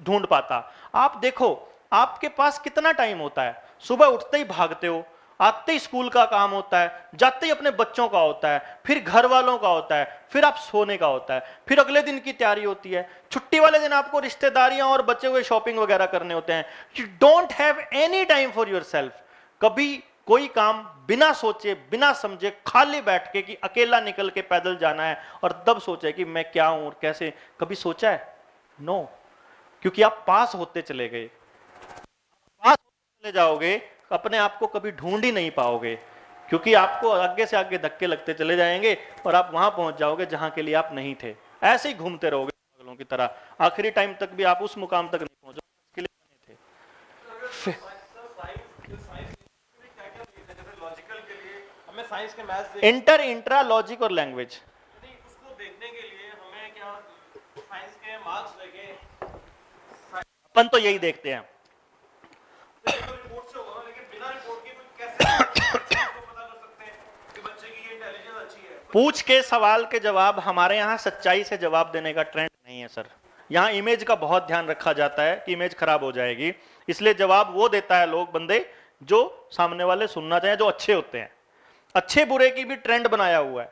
Speaker 1: ढूंढ पाता। आप देखो, आपके पास कितना टाइम होता है, सुबह उठते ही भागते हो, आते ही स्कूल का काम होता है, जाते ही अपने बच्चों का होता है, फिर घर वालों का होता है, फिर आप सोने का होता है, फिर अगले दिन की तैयारी होती है, छुट्टी वाले दिन आपको रिश्तेदारियां और बचे हुए शॉपिंग वगैरह करने होते हैं। You don't have any time for yourself. कभी कोई काम बिना सोचे बिना समझे खाली बैठ के कि अकेला निकल के पैदल जाना है और तब सोचे कि मैं क्या हूं और कैसे, कभी सोचा है? नो, क्योंकि आप पास होते चले गए, पास होते चले जाओगे, अपने आप को कभी ढूंढ ही नहीं पाओगे, क्योंकि आपको आगे से आगे धक्के लगते चले जाएंगे और आप वहां पहुंच जाओगे जहां के लिए आप नहीं थे। ऐसे ही घूमते रहोगे पागलों की तरह, आखिरी टाइम तक भी आप उस मुकाम तक नहीं पहुंचोगे जिसके लिए बने थे।
Speaker 6: हमें साइंस के मैथ्स
Speaker 1: इंटर, इंट्रा, लॉजिक और लैंग्वेज,
Speaker 6: उसको देखने के लिए हमें क्या साइंस के मार्क्स लेके
Speaker 1: अपन तो यही देखते हैं।
Speaker 6: रिपोर्ट से होगा, लेकिन बिना रिपोर्ट के कोई कैसे इसको पता कर सकते हैं कि बच्चे की ये इंटेलिजेंस अच्छी है?
Speaker 1: पूछ के सवाल के जवाब, हमारे यहाँ सच्चाई से जवाब देने का ट्रेंड नहीं है सर। यहाँ इमेज का बहुत ध्यान रखा जाता है कि इमेज खराब हो जाएगी, इसलिए जवाब वो देता है लोग, बंदे जो सामने वाले सुनना चाहें, जो अच्छे होते हैं। अच्छे बुरे की भी ट्रेंड बनाया हुआ है।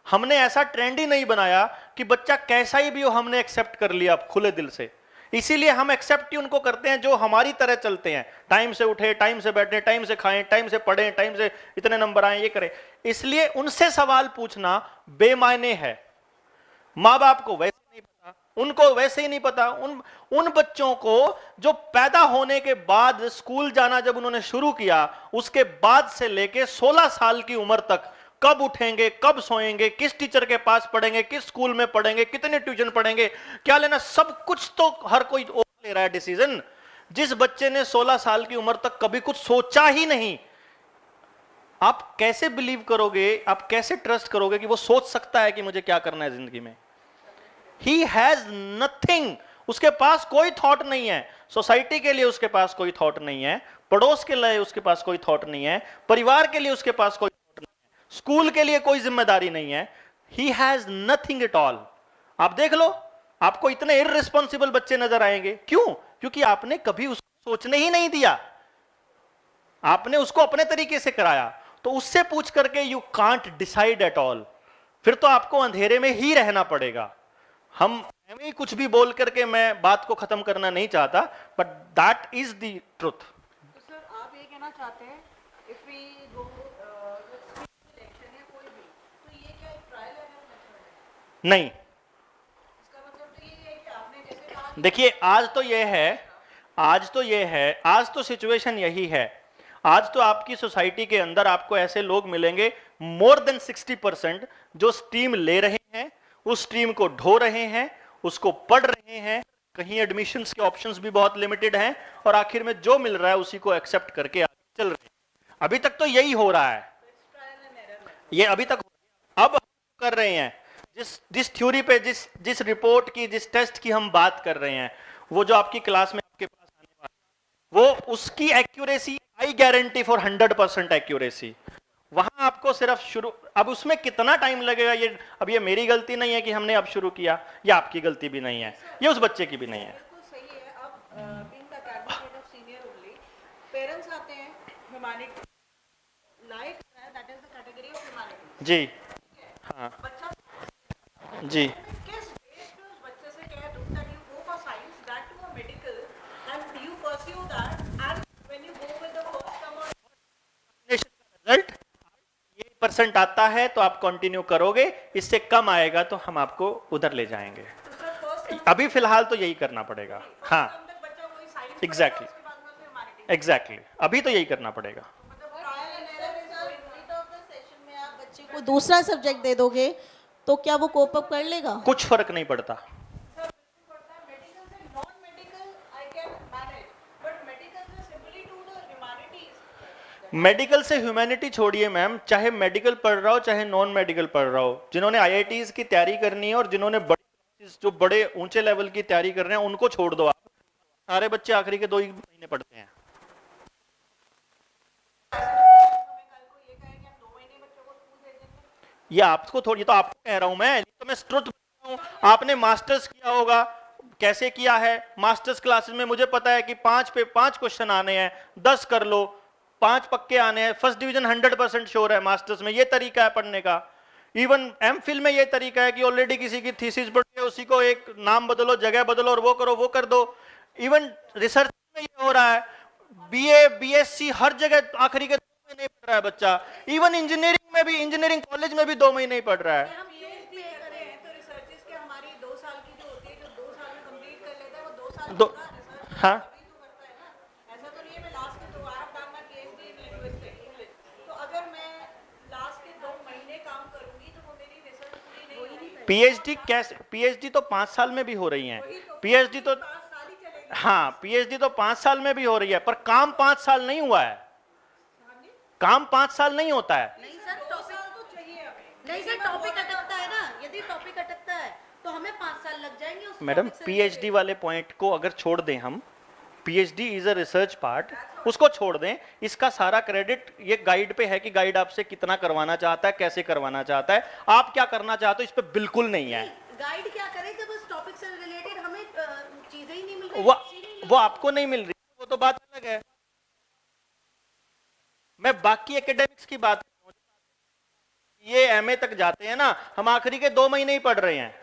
Speaker 1: हमने ऐसा ट्रेंड ही नहीं बनाया कि बच्चा कैसा ही भी हो हमने एक्सेप्ट कर लिया खुले दिल से। इसीलिए हम एक्सेप्ट ही उनको करते हैं जो हमारी तरह चलते हैं, टाइम से उठे, टाइम से बैठे, टाइम से खाएं, टाइम से पढ़ें, टाइम से इतने नंबर आए, ये करें। इसलिए उनसे सवाल पूछना बेमायने है। माँ बाप को वैसे नहीं पता, उनको वैसे ही नहीं पता। उन बच्चों को जो पैदा होने के बाद स्कूल जाना जब उन्होंने शुरू किया, उसके बाद से लेके 16 साल की उम्र तक कब उठेंगे, कब सोएंगे, किस टीचर के पास पढ़ेंगे, किस स्कूल में पढ़ेंगे, कितने ट्यूशन पढ़ेंगे, क्या लेना, सब कुछ तो हर कोई ले रहा है डिसीजन। जिस बच्चे ने 16 साल की उम्र तक कभी कुछ सोचा ही नहीं, आप कैसे बिलीव करोगे, आप कैसे ट्रस्ट करोगे कि वो सोच सकता है कि मुझे क्या करना है जिंदगी में? ही हैज नथिंग, उसके पास कोई थॉट नहीं है। सोसाइटी के लिए उसके पास कोई थॉट नहीं है, पड़ोस के लिए उसके पास कोई थॉट नहीं है, परिवार के लिए उसके पास कोई थॉट नहीं है, स्कूल के लिए कोई जिम्मेदारी नहीं है। He has nothing at all. आप देख लो, आपको इतने इररिस्पॉन्सिबल बच्चे नजर आएंगे। क्यों? क्योंकि आपने कभी उसको सोचने ही नहीं दिया, आपने उसको अपने तरीके से कराया। तो उससे पूछ करके you can't decide at all, फिर तो आपको अंधेरे में ही रहना पड़ेगा। हम ही कुछ भी बोल करके मैं बात को खत्म करना नहीं चाहता, but that is the truth.
Speaker 7: तो सर आप ये कहना चाहते हैं इफ वी गो इलेक्शन या कोई भी, तो ये क्या एक ट्रायल एंड एरर मेथड है?
Speaker 1: नहीं,
Speaker 7: इसका मतलब तो ये है कि आपने जैसे कहा
Speaker 1: देखिए आज तो ये है, आज तो सिचुएशन यही है। आज तो आपकी सोसाइटी के अंदर आपको ऐसे लोग मिलेंगे, मोर देन 60% जो स्ट्रीम ले रहे हैं, उस स्ट्रीम को ढो रहे हैं, उसको पढ़ रहे हैं, कहीं एडमिशंस के ऑप्शंस भी बहुत लिमिटेड हैं, और आखिर में जो मिल रहा है उसी को एक्सेप्ट करके आगे चल रहे हैं। अभी तक तो यही हो रहा है, ये अभी तक। अब हम कर रहे हैं जिस थ्योरी पे, जिस रिपोर्ट की, जिस टेस्ट की हम बात कर रहे हैं, वो जो आपकी क्लास में आपके पास आने वाला है, वो उसकी accuracy I guarantee for 100% accuracy. वहां आपको सिर्फ शुरू, अब उसमें कितना टाइम लगेगा, ये अब ये मेरी गलती नहीं है कि हमने अब शुरू किया, ये आपकी गलती भी नहीं है, ये उस बच्चे की भी नहीं है।
Speaker 7: बिल्कुल सही है। अब being the academic head of senior only, parents आते हैं humanity like that is the category of humanity.
Speaker 1: जी हाँ
Speaker 7: बच्चा
Speaker 1: जी,
Speaker 7: किस बेस पे उस बच्चे से कह दूं that you go for science, that to a medical, and you pursue that, and when you go with the first come और
Speaker 1: रिजल्ट ये परसेंट आता है तो आप कंटिन्यू करोगे, इससे कम आएगा तो हम आपको उधर ले जाएंगे।
Speaker 7: दूसरा फर्स्ट
Speaker 1: अभी फिलहाल तो यही करना पड़ेगा। हाँ
Speaker 7: तक बच्चा वही साइंस
Speaker 1: एग्जैक्टली,
Speaker 7: उसके बाद में ह्यूमैनिटी
Speaker 1: एग्जैक्टली, अभी तो यही करना पड़ेगा।
Speaker 7: मतलब trial and error is going of the session में आप बच्चे को दूसरा सब्जेक्ट दे दोगे तो क्या वो कोप अप कर लेगा?
Speaker 1: कुछ फर्क नहीं पड़ता।
Speaker 7: मेडिकल से non medical I can manage, but medical से simply to the humanities.
Speaker 1: Medical से ह्यूमैनिटी छोड़िए मैम, चाहे मेडिकल पढ़ रहा हो चाहे नॉन मेडिकल पढ़ रहा हो, जिन्होंने IITs की तैयारी करनी है और जिन्होंने जो बड़े ऊंचे लेवल की तैयारी कर रहे हैं उनको छोड़ दो आप। सारे बच्चे आखिरी के 2 ही महीने पढ़ते हैं। ये आपको थोड़ी, तो आपको कह रहा हूं मैं, तो मैं ट्रुथ बता रहा हूं। आपने मास्टर्स किया होगा, कैसे किया है? मास्टर्स क्लासेस में मुझे पता है कि 5 पे 5 क्वेश्चन आने हैं, 10 कर लो, 5 पक्के आने हैं, फर्स्ट डिवीजन 100% श्योर है मास्टर्स में। ये तरीका है पढ़ने का। इवन MPhil में ये तरीका है कि ऑलरेडी किसी की थीसिस पढ़ के उसी को एक नाम बदलो, जगह बदलो और वो करो, वो कर दो। इवन रिसर्च में ये हो रहा है। बीए बीएससी हर जगह आखिरी के 2 महीने ही पढ़ रहा है बच्चा। इवन इंजीनियरिंग में भी, इंजीनियरिंग कॉलेज में भी 2 महीने ही पढ़ रहा है।
Speaker 7: हम PhD करें हैं तो रिसर्चेस के हमारी 2 साल की जो होती है, जो 2 साल में कंप्लीट कर लेता है, वो 2 साल
Speaker 1: दो
Speaker 7: रिसर्च
Speaker 1: हाँ
Speaker 7: तभी तो करता है ना। ऐसा तो नहीं है मैं लास्ट के 2 I have done my PhD in linguistics English, तो अगर मैं लास्ट के 2 महीने काम करूंगी तो वो मेरी रिसर्च पूरी नहीं होगी।
Speaker 1: पीएचडी कैसे, पीएचडी तो 5 साल में भी हो रही है। पीएचडी तो
Speaker 7: 5 साल ही चलेगी।
Speaker 1: हाँ, पीएचडी तो 5 साल में भी हो रही है, पर काम 5 साल नहीं हुआ है। काम 5 साल नहीं होता है।
Speaker 7: नहीं सर, 2 साल तो चाहिए हमें।
Speaker 8: नहीं सर, टॉपिक अटकता है ना, यदि टॉपिक अटकता है तो हमें 5 साल लग जाएंगे उस
Speaker 1: मैडम,
Speaker 8: topic से
Speaker 1: पीएचडी वाले पॉइंट को अगर छोड़ दें हम, PhD is a research part, उसको छोड़ दें, इसका सारा क्रेडिट ये गाइड पे है कि गाइड आपसे कितना करवाना चाहता है, कैसे करवाना चाहता है, आप क्या करना चाहते हो, इस पे बिल्कुल नहीं है।
Speaker 8: गाइड क्या करे जब उस टॉपिक से रिलेटेड हमें चीजें ही नहीं मिल रही।
Speaker 1: वो आपको नहीं मिल रही, वो तो बात अलग है। मैं बाकी एकेडमिक्स की बात कर रहा हूं। ये एमए तक जाते हैं ना, हम आखिरी के 2 महीने ही पढ़ रहे हैं।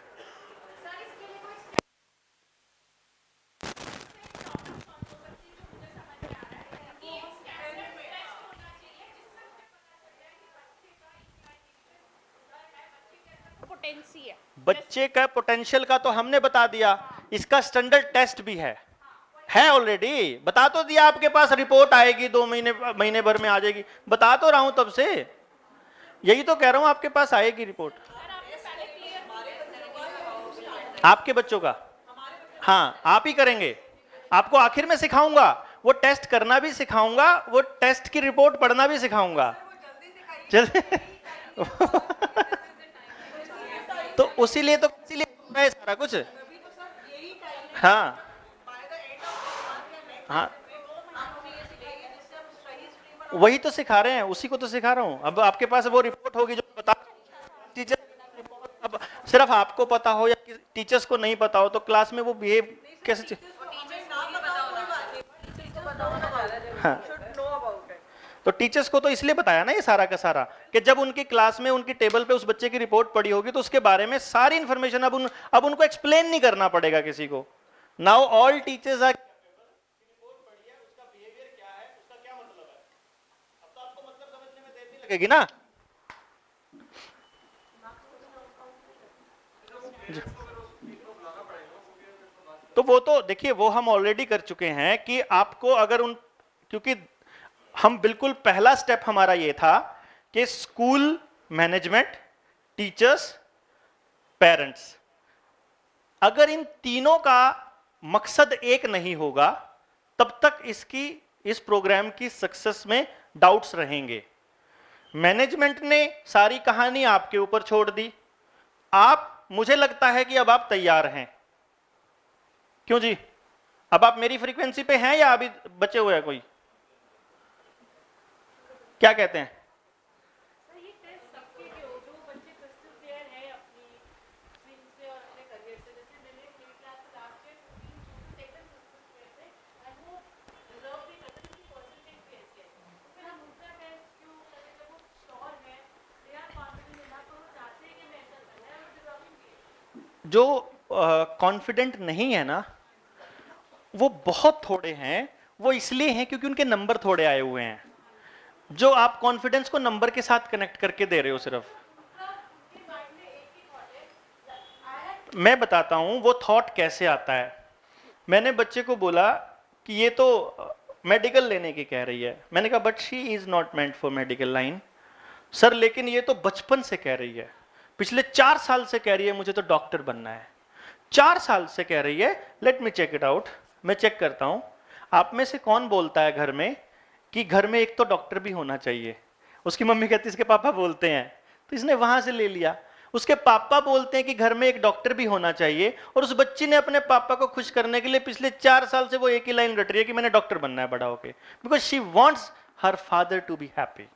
Speaker 2: पोटेंसी है।
Speaker 1: बच्चे का पोटेंशियल का तो हमने बता दिया, इसका स्टैंडर्ड टेस्ट भी है ऑलरेडी। बता तो दिया, आपके पास रिपोर्ट आएगी 2 महीने भर में आ जाएगी, बता तो रहा हूं तब से, यही तो कह रहा हूं, आपके पास आएगी रिपोर्ट। आपके बच्चों का? हाँ, आप ही करेंगे। आपको आखिर में सिखाऊंगा, वो टेस्ट करना भी सिखाऊंगा, वो टेस्ट की रिपोर्ट पढ़ना भी सिखाऊंगा। जल्दी तो इसीलिए हो रहा है सारा कुछ। हाँ हाँ, वही तो सिखा रहे हैं, उसी को तो सिखा रहा हूं। अब आपके पास वो रिपोर्ट होगी जो बता, टीचर अब सिर्फ आपको पता हो या टीचर्स को नहीं पता हो तो क्लास में वो बिहेव कैसे। हाँ, तो टीचर्स को तो इसलिए बताया ना ये सारा का सारा, कि जब उनकी क्लास में उनकी टेबल पे उस बच्चे की रिपोर्ट पड़ी होगी तो उसके बारे में सारी इंफॉर्मेशन अब उनको एक्सप्लेन नहीं करना पड़ेगा किसी को। नाउ ऑल टीचर्स आर लगेगी ना। तो वो तो देखिए, वो हम ऑलरेडी कर चुके हैं कि आपको अगर क्योंकि हम बिल्कुल पहला स्टेप हमारा ये था कि स्कूल मैनेजमेंट, टीचर्स, पेरेंट्स, अगर इन तीनों का मकसद एक नहीं होगा तब तक इस प्रोग्राम की सक्सेस में डाउट्स रहेंगे। मैनेजमेंट ने सारी कहानी आपके ऊपर छोड़ दी, मुझे लगता है कि अब आप तैयार हैं। क्यों जी, अब आप मेरी फ्रीक्वेंसी पे हैं या अभी बचे हुए हैं कोई? क्या कहते हैं? जो कॉन्फिडेंट नहीं है ना, वो बहुत थोड़े हैं। वो इसलिए हैं क्योंकि उनके नंबर थोड़े आए हुए हैं। जो आप कॉन्फिडेंस को नंबर के साथ कनेक्ट करके दे रहे हो सिर्फ, मैं बताता हूं वो थॉट कैसे आता है। मैंने बच्चे को बोला कि ये तो मेडिकल लेने की कह रही है। मैंने कहा but she is not meant for medical line. Sir लेकिन ये तो बचपन से कह रही है, पिछले 4 साल से कह रही है मुझे तो डॉक्टर बनना है। 4 साल से कह रही है। Let me check it out. मैं चेक करता हूं आप में से कौन बोलता है घर में कि घर में एक तो डॉक्टर भी होना चाहिए। उसकी मम्मी कहती है इसके पापा बोलते हैं, तो इसने वहां से ले लिया। उसके पापा बोलते हैं कि घर में एक डॉक्टर भी होना चाहिए, और उस बच्ची ने अपने पापा को खुश करने के लिए पिछले 4 साल से वो एक ही लाइन रट रही है कि मैंने डॉक्टर बनना है बड़ा होके, because she wants her father to be happy.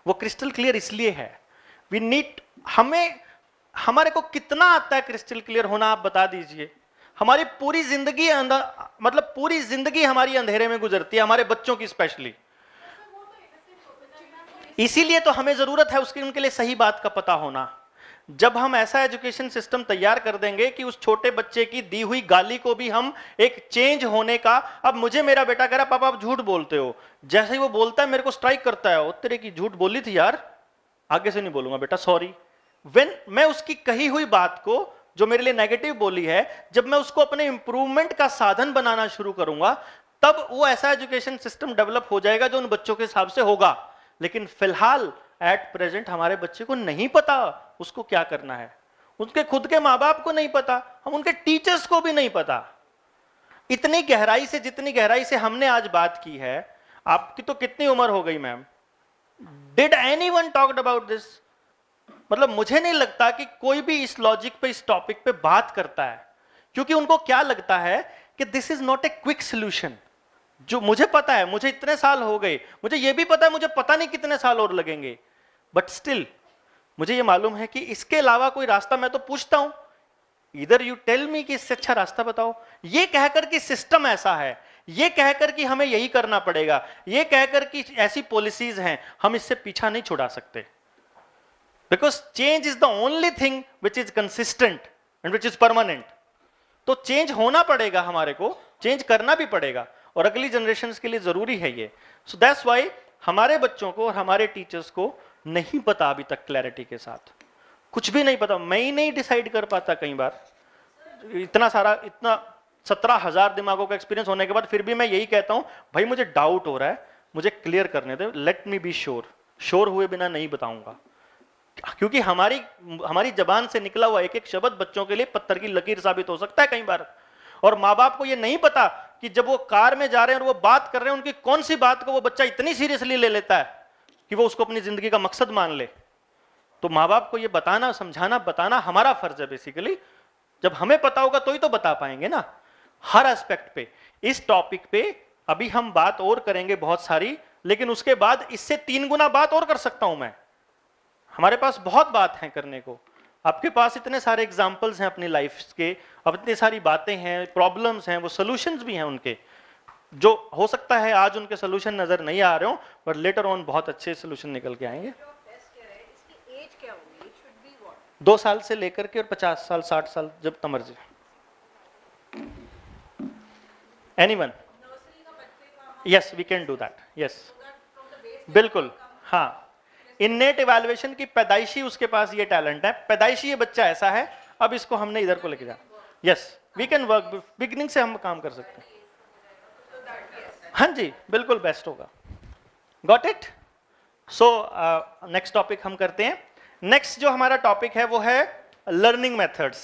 Speaker 1: वो क्रिस्टल क्लियर इसलिए है। वी नीड, हमारे को कितना आता है क्रिस्टल क्लियर होना, आप बता दीजिए। हमारी पूरी जिंदगी मतलब पूरी जिंदगी हमारी अंधेरे में गुजरती है, हमारे बच्चों की स्पेशली। इसीलिए तो हमें जरूरत है उसकी, उनके लिए सही बात का पता होना। जब हम ऐसा एजुकेशन सिस्टम तैयार कर देंगे कि उस छोटे बच्चे की दी हुई गाली को भी हम एक चेंज होने का, अब मुझे मेरा बेटा कह रहा पापा आप झूठ बोलते हो, जैसे ही वो बोलता है मेरे को स्ट्राइक करता है, ओ तेरे की झूठ बोली थी यार, आगे से नहीं बोलूंगा बेटा सॉरी। व्हेन मैं उसकी कही हुई बात को जो मेरे लिए नेगेटिव बोली है, जब मैं उसको अपने इंप्रूवमेंट का साधन बनाना शुरू करूंगा, तब वो ऐसा एजुकेशन सिस्टम डेवलप हो जाएगा जो उन बच्चों के हिसाब से होगा। लेकिन फिलहाल एट प्रेजेंट हमारे बच्चे को नहीं पता उसको क्या करना है, उसके खुद के माँ बाप को नहीं पता, हम उनके टीचर्स को भी नहीं पता। इतनी गहराई से, जितनी गहराई से हमने आज बात की है, आपकी तो कितनी उम्र हो गई ma'am, did anyone talked about this? मतलब मुझे नहीं लगता कि कोई भी इस लॉजिक पे, इस टॉपिक पे बात करता है, क्योंकि उनको क्या लगता है कि this is not a quick solution. जो मुझे पता है, मुझे इतने साल हो गए, मुझे ये भी पता है मुझे पता नहीं कितने साल और लगेंगे, बट स्टिल मुझे ये मालूम है कि इसके अलावा कोई रास्ता, मैं तो पूछता हूं इधर यू टेल मी कि इससे अच्छा रास्ता बताओ। ये कहकर कि सिस्टम ऐसा है, ये कहकर कि हमें यही करना पड़ेगा, ये कहकर कि ऐसी पॉलिसीज हैं, हम इससे पीछा नहीं छुड़ा सकते। Because change is the only thing which is consistent and which is permanent. तो चेंज होना पड़ेगा, हमारे को चेंज करना भी पड़ेगा, और अगली जनरेशन के लिए जरूरी है ये। सो दैट्स वाई हमारे बच्चों को और हमारे टीचर्स को नहीं पता अभी तक क्लैरिटी के साथ, कुछ भी नहीं पता। मैं ही नहीं डिसाइड कर पाता कई बार, इतना सारा, इतना 17,000 दिमागों का एक्सपीरियंस होने के बाद फिर भी मैं यही कहता हूं भाई मुझे डाउट हो रहा है, मुझे क्लियर करने दे, let me be sure. Sure हुए बिना नहीं बताऊंगा, क्योंकि हमारी जबान से निकला हुआ एक एक शब्द बच्चों के लिए पत्थर की लकीर साबित हो सकता है कई बार। और माँ बाप को ये नहीं पता कि जब वो कार में जा रहे हैं और वो बात कर रहे हैं, उनकी कौन सी बात को वो बच्चा इतनी सीरियसली ले लेता है कि वो उसको अपनी जिंदगी का मकसद मान ले। तो माँ बाप को ये बताना, समझाना, बताना हमारा फर्ज है बेसिकली। जब हमें पता होगा तो ही तो बता पाएंगे ना, हर एस्पेक्ट पे। इस टॉपिक पे अभी हम बात और करेंगे बहुत सारी, लेकिन उसके बाद इससे 3 गुना बात और कर सकता हूं मैं। हमारे पास बहुत बात है करने को, आपके पास इतने सारे एग्जाम्पल्स हैं अपनी लाइफ के, अब इतनी सारी बातें हैं, प्रॉब्लम्स हैं, वो सोल्यूशंस भी हैं उनके, जो हो सकता है आज उनके सोल्यूशन नजर नहीं आ रहे हो, पर लेटर ऑन बहुत अच्छे सोल्यूशन निकल के आएंगे। 2 साल से लेकर के और 50 साल 60 साल, जब तक मर्जी। Anyone? Yes, we can do that, yes बिल्कुल। हाँ, इननेट इवैल्यूएशन की पैदाइशी उसके पास ये टैलेंट है, पैदाइशी ये बच्चा ऐसा है, अब इसको हमने इधर को लेके जाना। Yes, we can work, beginning से हम काम कर सकते हैं। हाँ जी, बिल्कुल बेस्ट होगा। Got it? So next topic हम करते हैं। नेक्स्ट जो हमारा टॉपिक है वो है learning methods,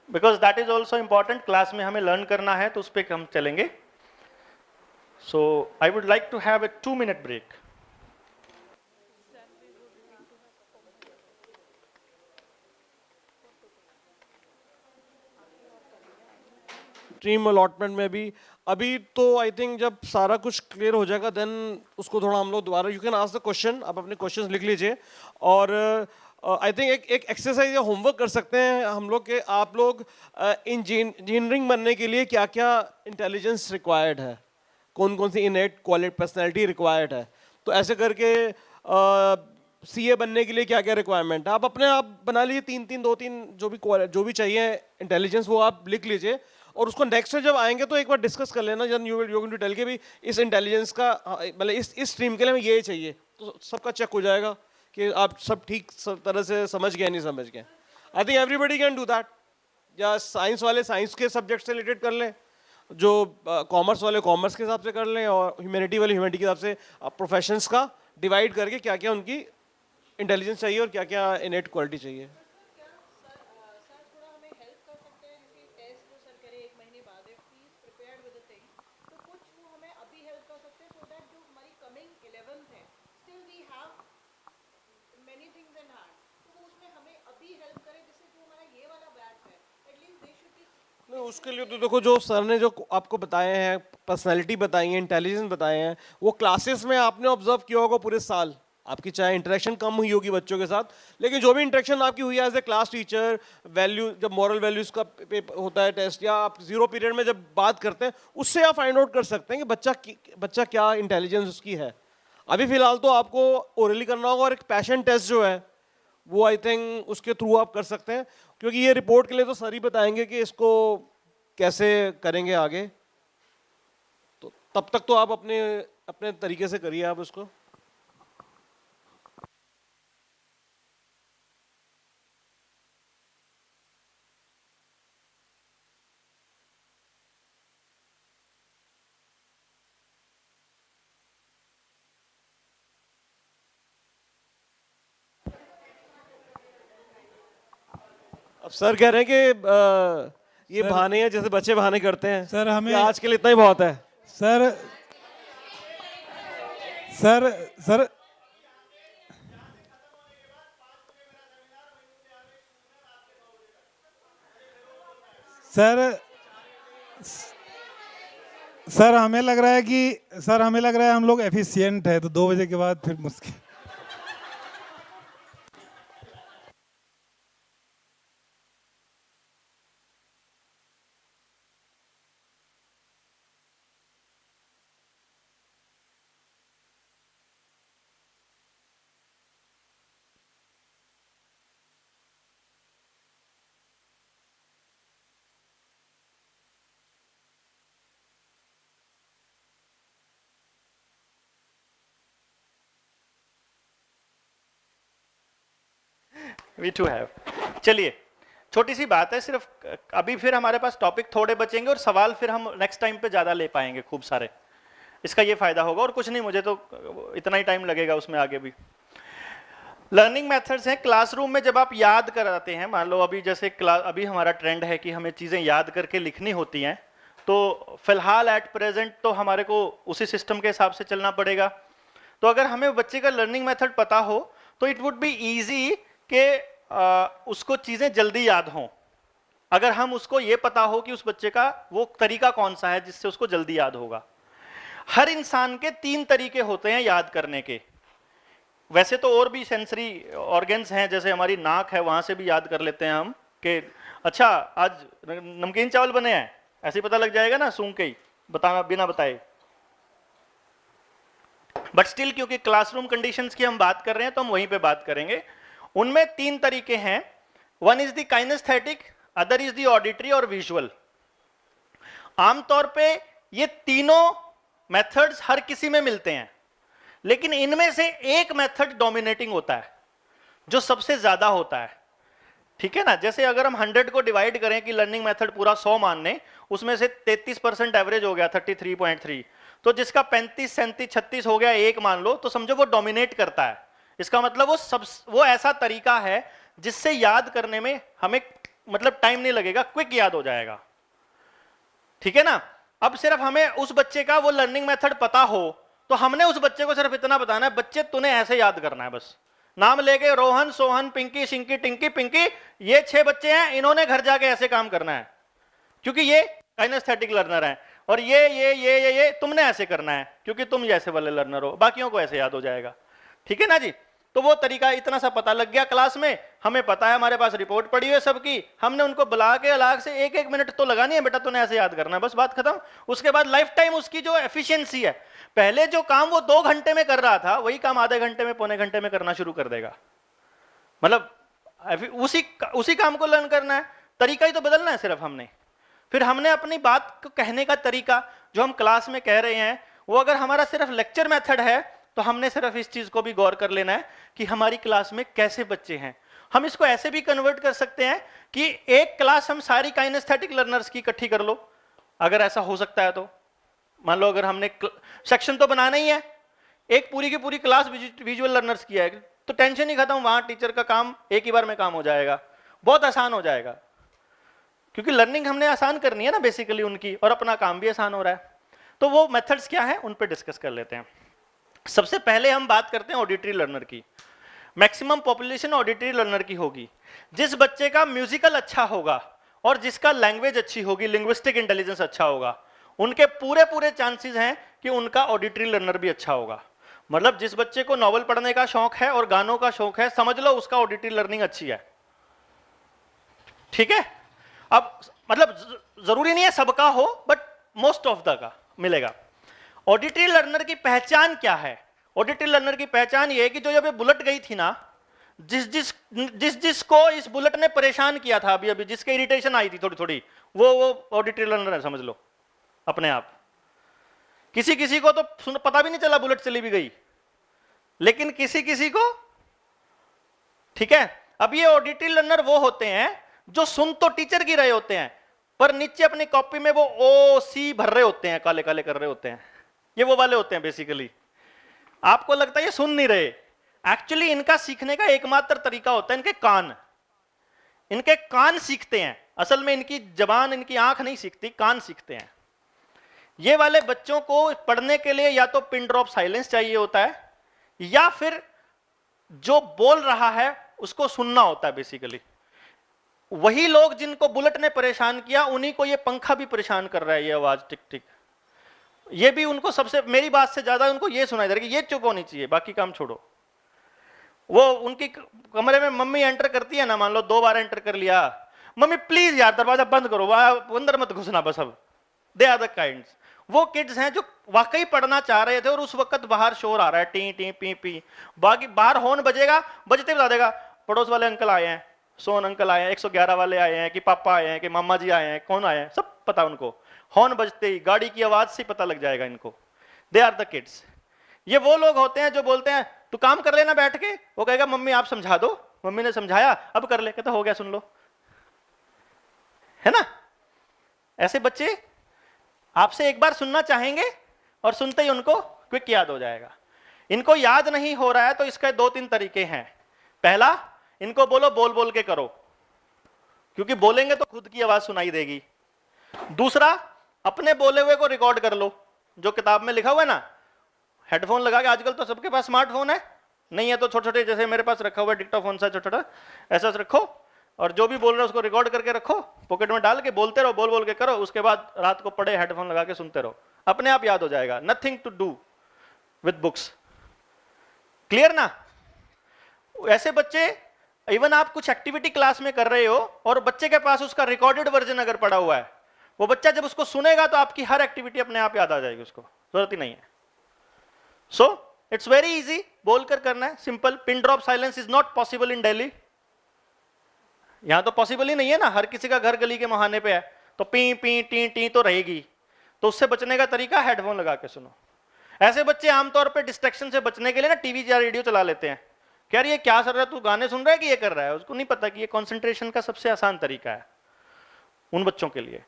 Speaker 1: because that is also important. Class में हमें लर्न करना है तो उस पर हम चलेंगे। So I would like to have a 2 minute break.
Speaker 9: Stream allotment में भी अभी तो आई थिंक जब सारा कुछ क्लियर हो जाएगा देन उसको थोड़ा हम लोग दोबारा, you can ask the question, आप अपने क्वेश्चंस लिख लीजिए। और आई थिंक एक एक्सरसाइज या होमवर्क कर सकते हैं हम लोग के, आप लोग इंजीनियरिंग बनने के लिए क्या क्या इंटेलिजेंस रिक्वायर्ड है, कौन कौन सी इनेट क्वालिटी पर्सनैलिटी रिक्वायर्ड है। तो ऐसे करके सीए बनने के लिए क्या क्या रिक्वायरमेंट है, आप अपने आप बना लीजिए, 2-3 जो भी चाहिए इंटेलिजेंस वो आप लिख लीजिए। और उसको नेक्स्ट जब आएंगे तो एक बार डिस्कस कर लेना, जब यू गोइंग टू टेल के भी इस इंटेलिजेंस का मतलब इस स्ट्रीम के लिए हमें ये चाहिए, तो सबका चेक हो जाएगा कि आप सब ठीक सब तरह से समझ गए नहीं समझ गए। I think everybody can do that. या साइंस वाले साइंस के सब्जेक्ट से रिलेटेड कर लें, जो कॉमर्स वाले कॉमर्स के हिसाब से कर लें, और ह्यूमैनिटी वाले ह्यूमैनिटी के हिसाब से प्रोफेशंस का डिवाइड करके क्या क्या उनकी इंटेलिजेंस चाहिए और क्या क्या इनेट क्वालिटी चाहिए। उसके लिए तो देखो, जो सर ने जो आपको बताए हैं, पर्सनालिटी बताई है, इंटेलिजेंस बताए हैं, वो क्लासेस में आपने ऑब्जर्व किया होगा पूरे साल। आपकी चाहे इंटरेक्शन कम हुई होगी बच्चों के साथ, लेकिन जो भी इंटरेक्शन आपकी हुई है as a class teacher, value जब मॉरल वैल्यूज का होता है टेस्ट, या आप 0 पीरियड में जब बात करते हैं, उससे आप फाइंड आउट कर सकते हैं कि बच्चा क्या इंटेलिजेंस उसकी है। अभी फिलहाल तो आपको ओरली करना होगा, और एक पैशन टेस्ट जो है वो आई थिंक उसके थ्रू आप कर सकते हैं, क्योंकि ये रिपोर्ट के लिए तो सर ही बताएंगे कि इसको कैसे करेंगे आगे। तो तब तक तो आप अपने अपने तरीके से करिए आप इसको। अब सर कह रहे हैं कि ये बहाने हैं जैसे बच्चे बहाने करते हैं
Speaker 4: सर हमें
Speaker 9: कि आज के लिए इतना ही बहुत है।
Speaker 4: Sir sir sir sir sir हमें लग रहा है कि हम लोग एफिशिएंट है, तो 2 बजे के बाद फिर मुश्किल।
Speaker 1: We too have. चलिए, छोटी सी बात है सिर्फ, अभी फिर हमारे पास टॉपिक थोड़े बचेंगे और सवाल फिर हम नेक्स्ट टाइम पे ज़्यादा ले पाएंगे, खूब सारे। इसका ये फायदा होगा और कुछ नहीं, मुझे तो इतना ही टाइम लगेगा उसमें आगे भी। लर्निंग मेथड्स हैं क्लासरूम में जब आप याद कराते हैं, मान लो अभी जैसे अभी हमारा ट्रेंड है कि हमें चीज़ें याद करके लिखनी होती हैं, तो फिलहाल एट प्रेजेंट तो हमारे को उसी सिस्टम के हिसाब से चलना पड़ेगा। तो अगर हमें बच्चे का लर्निंग मेथड पता हो तो इट वुड बी ईजी कि उसको चीज़ें जल्दी याद हों। अगर हम उसको ये पता हो कि उस बच्चे का वो तरीका कौन सा है जिससे उसको जल्दी याद होगा। हर इंसान के 3 तरीके होते हैं याद करने के। वैसे तो और भी सेंसरी ऑर्गन्स हैं, जैसे हमारी नाक है, वहां से भी याद कर लेते हैं हम कि अच्छा आज नमकीन चावल बने हैं, ऐसे ही पता लग जाएगा ना सूंघ के ही, बताना बिना बताए। बट स्टिल क्योंकि क्लासरूम कंडीशंस की हम बात कर रहे हैं तो हम वहीं पे बात करेंगे। उनमें 3 तरीके हैं। One is the kinaesthetic, other is the auditory और विजुअल। आमतौर पे ये तीनों मेथड्स हर किसी में मिलते हैं, लेकिन इनमें से एक मेथड डोमिनेटिंग होता है जो सबसे ज्यादा होता है। ठीक है ना, जैसे अगर हम 100 को डिवाइड करें कि लर्निंग मेथड पूरा 100 मानने, उसमें से 33% एवरेज हो गया 33.3, तो जिसका 35, 37, 36 हो गया 1 मान लो, तो समझो वो डोमिनेट करता है। इसका मतलब वो ऐसा तरीका है जिससे याद करने में हमें मतलब टाइम नहीं लगेगा, क्विक याद हो जाएगा। ठीक है ना। अब सिर्फ हमें उस बच्चे का वो लर्निंग मेथड पता हो तो हमने उस बच्चे को सिर्फ इतना बताना है, बच्चे तूने ऐसे याद करना है बस। नाम लेके रोहन, सोहन, पिंकी, शिंकी, टिंकी, पिंकी, ये 6 बच्चे हैं, इन्होंने घर जाके ऐसे काम करना है क्योंकि ये काइनेस्थेटिक लर्नर है, और ये तुमने ऐसे करना है क्योंकि तुम ऐसे वाले लर्नर हो, बाकियों को ऐसे याद हो जाएगा। ठीक है ना जी। तो वो तरीका इतना सा पता लग गया क्लास में, हमें पता है, हमारे पास रिपोर्ट पड़ी हुई है सबकी, हमने उनको बुला के अलग से 1-1 मिनट तो लगानी है, बेटा तूने ऐसे याद करना है, बस बात खत्म। उसके बाद लाइफ टाइम उसकी जो एफिशिएंसी है, पहले जो काम वो 2 घंटे में कर रहा था वही काम आधे घंटे में, पौने घंटे में करना शुरू कर देगा। मतलब उसी काम को लर्न करना है, तरीका ही तो बदलना है सिर्फ हमने। फिर हमने अपनी बात को कहने का तरीका जो हम क्लास में कह रहे हैं, वो अगर हमारा सिर्फ लेक्चर मेथड है तो हमने सिर्फ इस चीज को भी गौर कर लेना है कि हमारी क्लास में कैसे बच्चे हैं। हम इसको ऐसे भी कन्वर्ट कर सकते हैं कि एक क्लास हम सारी काइनेस्थेटिक लर्नर्स की इकट्ठी कर लो, अगर ऐसा हो सकता है तो। मान लो अगर हमने सेक्शन तो बनाना ही है, एक पूरी की पूरी क्लास विजुअल लर्नर्स की है, तो टेंशन ही खत्म, वहां टीचर का काम एक ही बार में काम हो जाएगा, बहुत आसान हो जाएगा, क्योंकि लर्निंग हमने आसान करनी है ना बेसिकली उनकी, और अपना काम भी आसान हो रहा है। तो वो मेथड्स क्या है उन पर डिस्कस कर लेते हैं। सबसे पहले हम बात करते हैं ऑडिटरी लर्नर की। मैक्सिमम पॉपुलेशन ऑडिटरी लर्नर की होगी। जिस बच्चे का म्यूजिकल अच्छा होगा और जिसका लैंग्वेज अच्छी होगी, लिंग्विस्टिक इंटेलिजेंस अच्छा होगा, उनके पूरे चांसेस हैं कि उनका ऑडिटरी लर्नर भी अच्छा होगा। मतलब जिस बच्चे को नॉवल पढ़ने का शौक है और गानों का शौक है, समझ लो उसका ऑडिटरी लर्निंग अच्छी है। ठीक है। अब मतलब जरूरी नहीं है सबका हो, बट मोस्ट ऑफ द का मिलेगा। ऑडिटरी लर्नर की पहचान क्या है? ऑडिटरी लर्नर की पहचान ये है कि जो जब ये बुलेट गई थी ना, जिस को इस बुलेट ने परेशान किया था अभी अभी, जिसके इरिटेशन आई थी थोड़ी थोड़ी, वो ऑडिटरी लर्नर है, समझ लो अपने आप। किसी किसी को तो पता भी नहीं चला बुलेट चली भी गई, लेकिन किसी किसी को, ठीक है। अब ये ऑडिटरी लर्नर वो होते हैं जो सुन तो टीचर की रहे होते हैं, पर नीचे अपनी कॉपी में वो ओ सी भर रहे होते हैं, काले काले कर रहे होते हैं। ये वो वाले होते हैं बेसिकली। आपको लगता है ये सुन नहीं रहे, एक्चुअली इनका सीखने का एकमात्र तरीका होता है इनके कान। इनके कान सीखते हैं, असल में इनकी जबान, इनकी आंख नहीं सीखती, कान सीखते हैं। ये वाले बच्चों को पढ़ने के लिए या तो पिन ड्रॉप साइलेंस चाहिए होता है, या फिर जो बोल रहा है उसको सुनना होता है बेसिकली। वही लोग जिनको बुलेट ने परेशान किया, उन्हीं को ये पंखा भी परेशान कर रहा है, ये आवाज टिक टिक। ये भी उनको सबसे, मेरी बात से ज्यादा उनको ये सुनाई दे रहा है कि ये चुप होनी चाहिए, बाकी काम छोड़ो। वो उनकी कमरे में मम्मी एंटर करती है ना, मान लो 2 बार एंटर कर लिया, मम्मी प्लीज यार दरवाजा बंद करो, अंदर मत घुसना बस। अब दे आर द काइंड्स। वो किड्स हैं जो वाकई पढ़ना चाह रहे थे और उस वक्त बाहर शोर आ रहा है, टी टी पी पी, बाकी बाहर हॉर्न बजेगा, बजते बता देगा पड़ोस वाले अंकल आए हैं, सोन अंकल आए हैं, 111 वाले आए हैं, कि पापा आए हैं, कि मामा जी आए हैं, कौन आए हैं, सब पता उनको। हॉर्न बजते ही, गाड़ी की आवाज से पता लग जाएगा इनको। They are the kids. ये वो लोग होते हैं जो बोलते हैं तू काम कर लेना बैठ के, वो कहेगा मम्मी आप समझा दो, मम्मी ने समझाया अब कर ले, कहता हो गया सुन लो, है ना। ऐसे बच्चे आपसे एक बार सुनना चाहेंगे और सुनते ही उनको क्विक याद हो जाएगा। इनको याद नहीं हो रहा है तो इसके 2-3 तरीके हैं। पहला, इनको बोलो बोल बोल के करो, क्योंकि बोलेंगे तो खुद की आवाज सुनाई देगी। दूसरा, अपने बोले हुए को रिकॉर्ड कर लो, जो किताब में लिखा हुआ है ना, हेडफोन लगा के, आजकल तो सबके पास स्मार्टफोन है, नहीं है तो छोटे छोटे, जैसे मेरे पास रखा हुआ है डिक्टाफोन सा छोटा छोटा, ऐसा रखो और जो भी बोल रहे हो उसको रिकॉर्ड करके रखो, पॉकेट में डाल के बोलते रहो, बोल बोल के करो, उसके बाद रात को पढ़े हेडफोन लगा के सुनते रहो, अपने आप याद हो जाएगा। Nothing to do with books. Clear ना। ऐसे बच्चे, इवन आप कुछ एक्टिविटी क्लास में कर रहे हो और बच्चे के पास उसका रिकॉर्डेड वर्जन अगर पड़ा हुआ है, वो बच्चा जब उसको सुनेगा तो आपकी हर एक्टिविटी अपने आप याद आ जाएगी, उसको जरूरत ही नहीं है। सो इट्स वेरी इजी, बोलकर करना है, simple. Pin drop silence is not possible in Delhi, यहां तो पॉसिबल ही नहीं है ना, हर किसी का घर गली के मुहाने पे है, तो पी पी टी टी तो रहेगी। तो उससे बचने का तरीका हेडफोन लगा के सुनो। ऐसे बच्चे आमतौर पे डिस्ट्रैक्शन से बचने के लिए ना टीवी या रेडियो चला लेते हैं, कह रही है क्या सर रहा है, तू गाने सुन रहा है कि ये कर रहा है, उसको नहीं पता कि ये कंसंट्रेशन का सबसे आसान तरीका है उन बच्चों के लिए।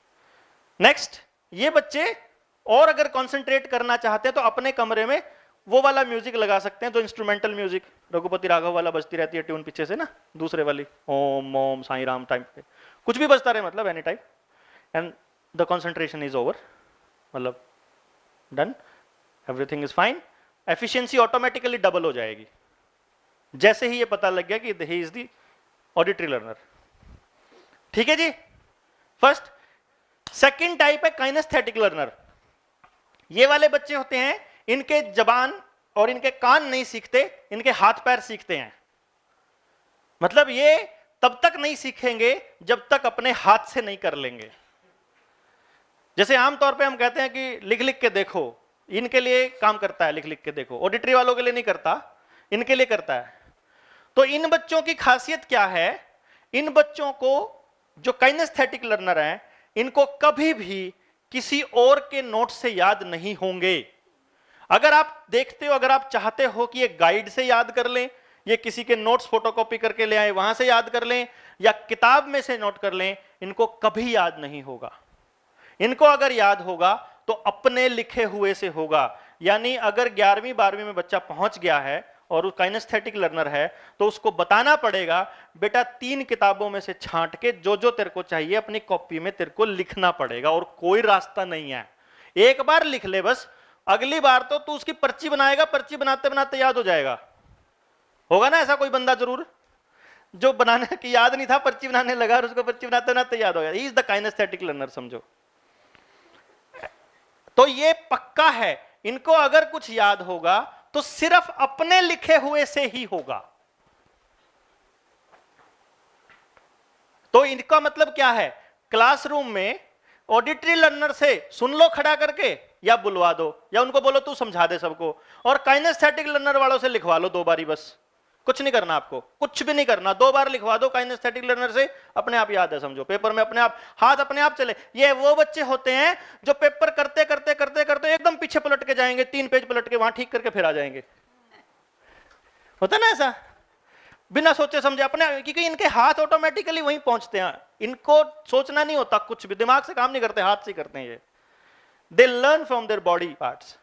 Speaker 1: नेक्स्ट, ये बच्चे और अगर कंसंट्रेट करना चाहते हैं तो अपने कमरे में वो वाला म्यूजिक लगा सकते हैं, जो इंस्ट्रूमेंटल म्यूजिक रघुपति राघव वाला बजती रहती है ट्यून पीछे से ना, दूसरे वाली ओम ओम साईं राम टाइम पे कुछ भी बजता रहे, मतलब any time, and the concentration is over, मतलब done, everything is fine. Efficiency automatically double हो जाएगी जैसे ही ये पता लग गया कि he is the auditory learner. ठीक है जी, फर्स्ट। सेकंड टाइप है काइनेस्थेटिक लर्नर। ये वाले बच्चे होते हैं, इनके जबान और इनके कान नहीं सीखते, इनके हाथ पैर सीखते हैं। मतलब ये तब तक नहीं सीखेंगे जब तक अपने हाथ से नहीं कर लेंगे। जैसे आमतौर पे हम कहते हैं कि लिख लिख के देखो, इनके लिए काम करता है, लिख लिख के देखो। ऑडिटरी वालों के लिए नहीं करता, इनके लिए करता है। तो इन बच्चों की खासियत क्या है, इन बच्चों को जो काइनेस्थेटिक लर्नर हैं, इनको कभी भी किसी और के नोट से याद नहीं होंगे। अगर आप देखते हो, अगर आप चाहते हो कि ये गाइड से याद कर लें, ये किसी के नोट्स फोटोकॉपी करके ले आए वहां से याद कर लें, या किताब में से नोट कर लें, इनको कभी याद नहीं होगा। इनको अगर याद होगा तो अपने लिखे हुए से होगा। यानी अगर 11वीं 12वीं में बच्चा पहुंच गया है और काइनेस्थेटिक लर्नर है, तो उसको बताना पड़ेगा बेटा 3 किताबों में से छांट के जो जो तेरे को चाहिए अपनी कॉपी में तेरे को लिखना पड़ेगा, और कोई रास्ता नहीं है। एक बार लिख ले बस, अगली बार तो तू उसकी पर्ची बनाएगा, पर्ची बनाते बनाते याद हो जाएगा। होगा ना ऐसा कोई बंदा जरूर, जो बनाने की याद नहीं था, पर्ची बनाने लगा और उसको पर्ची बनाते बनाते याद हो गया। He is the kinaesthetic learner, समझो। तो ये पक्का है, इनको अगर कुछ याद होगा तो सिर्फ अपने लिखे हुए से ही होगा। तो इनका मतलब क्या है, क्लासरूम में ऑडिटरी लर्नर से सुन लो खड़ा करके, या बुलवा दो, या उनको बोलो तू समझा दे सबको, और काइनेस्थेटिक लर्नर वालों से लिखवा लो 2 बारी बस, कुछ नहीं करना, आपको कुछ भी नहीं करना, 2 बार लिखवा दो काइनेस्थेटिक लर्नर से, अपने आप याद है, समझो पेपर में अपने आप हाथ अपने आप चले। ये वो बच्चे होते हैं जो पेपर करते करते करते करते एकदम पीछे पलट के जाएंगे, 3 पेज पलट के वहां ठीक करके फिर आ जाएंगे, होता ना ऐसा, बिना सोचे समझे अपने, क्योंकि इनके हाथ ऑटोमेटिकली वहीं पहुंचते हैं, इनको सोचना नहीं होता, कुछ भी दिमाग से काम नहीं करते, हाथ से करते हैं ये। They learn from their body parts,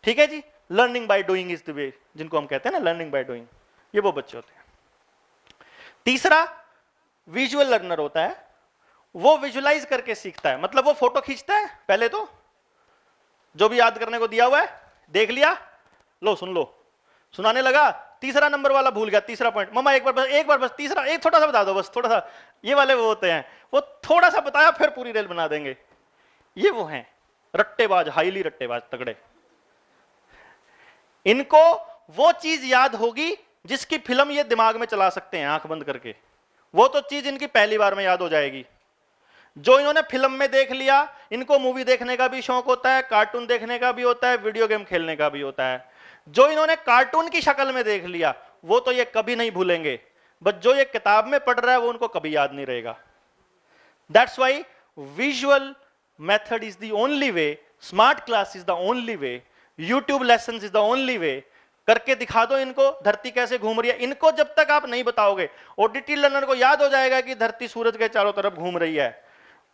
Speaker 1: ठीक है जी। Learning by doing is the way, जिनको हम कहते हैं ना लर्निंग बाय डूइंग, ये वो बच्चे होते हैं। तीसरा विजुअल लर्नर होता है, वो विजुअलाइज करके सीखता है, मतलब वो फोटो खींचता है पहले तो, जो भी याद करने को दिया हुआ है देख लिया, लो सुन लो, सुनाने लगा, तीसरा नंबर वाला भूल गया, तीसरा पॉइंट, मम्मा एक बार बस तीसरा, एक छोटा सा बता दो बस, थोड़ा सा, ये वाले वो होते हैं, वो थोड़ा सा बताया फिर पूरी रेल बना देंगे, ये वो हैं रट्टेबाज, हाईली रट्टेबाज तगड़े। इनको वो चीज याद होगी जिसकी फिल्म ये दिमाग में चला सकते हैं आंख बंद करके, वो तो चीज इनकी पहली बार में याद हो जाएगी। जो इन्होंने फिल्म में देख लिया, इनको मूवी देखने का भी शौक होता है, कार्टून देखने का भी होता है, वीडियो गेम खेलने का भी होता है। जो इन्होंने कार्टून की शक्ल में देख लिया वो तो ये कभी नहीं भूलेंगे, बट जो ये किताब में पढ़ रहा है वो उनको कभी याद नहीं रहेगा। That's why visual method is the only way, smart class is the only way, YouTube lesson is the only way. करके दिखा दो इनको धरती कैसे घूम रही है, इनको जब तक आप नहीं बताओगे, ऑडिटरी लर्नर को याद हो जाएगा कि धरती सूरज के चारों तरफ घूम रही है,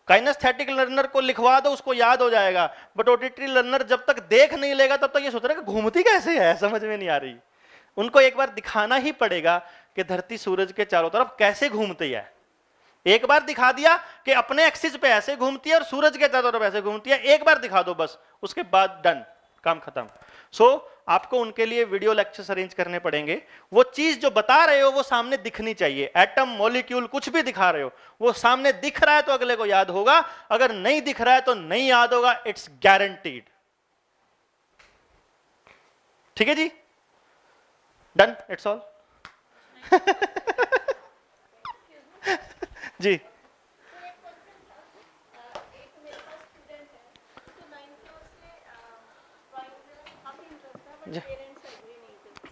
Speaker 1: काइनेस्थेटिक लर्नर को लिखवा दो उसको याद हो जाएगा, बट ऑडिटरी लर्नर जब तक देख नहीं लेगा तब तक ये सोच रहा है कि घूमती कैसे है, समझ में नहीं आ रही। उनको एक बार दिखाना ही पड़ेगा कि धरती सूरज के चारों तरफ कैसे घूमती है। एक बार दिखा दिया कि अपने एक्सिस पे ऐसे घूमती है और सूरज के चारों तरफ ऐसे घूमती है, एक बार दिखा दो बस, उसके बाद डन, काम खत्म। सो आपको उनके लिए वीडियो लेक्चर्स अरेंज करने पड़ेंगे। वो चीज जो बता रहे हो वो सामने दिखनी चाहिए, एटम मॉलिक्यूल कुछ भी दिखा रहे हो वो सामने दिख रहा है तो अगले को याद होगा, अगर नहीं दिख रहा है तो नहीं याद होगा, इट्स गारंटीड। ठीक है जी, डन, इट्स ऑल। जी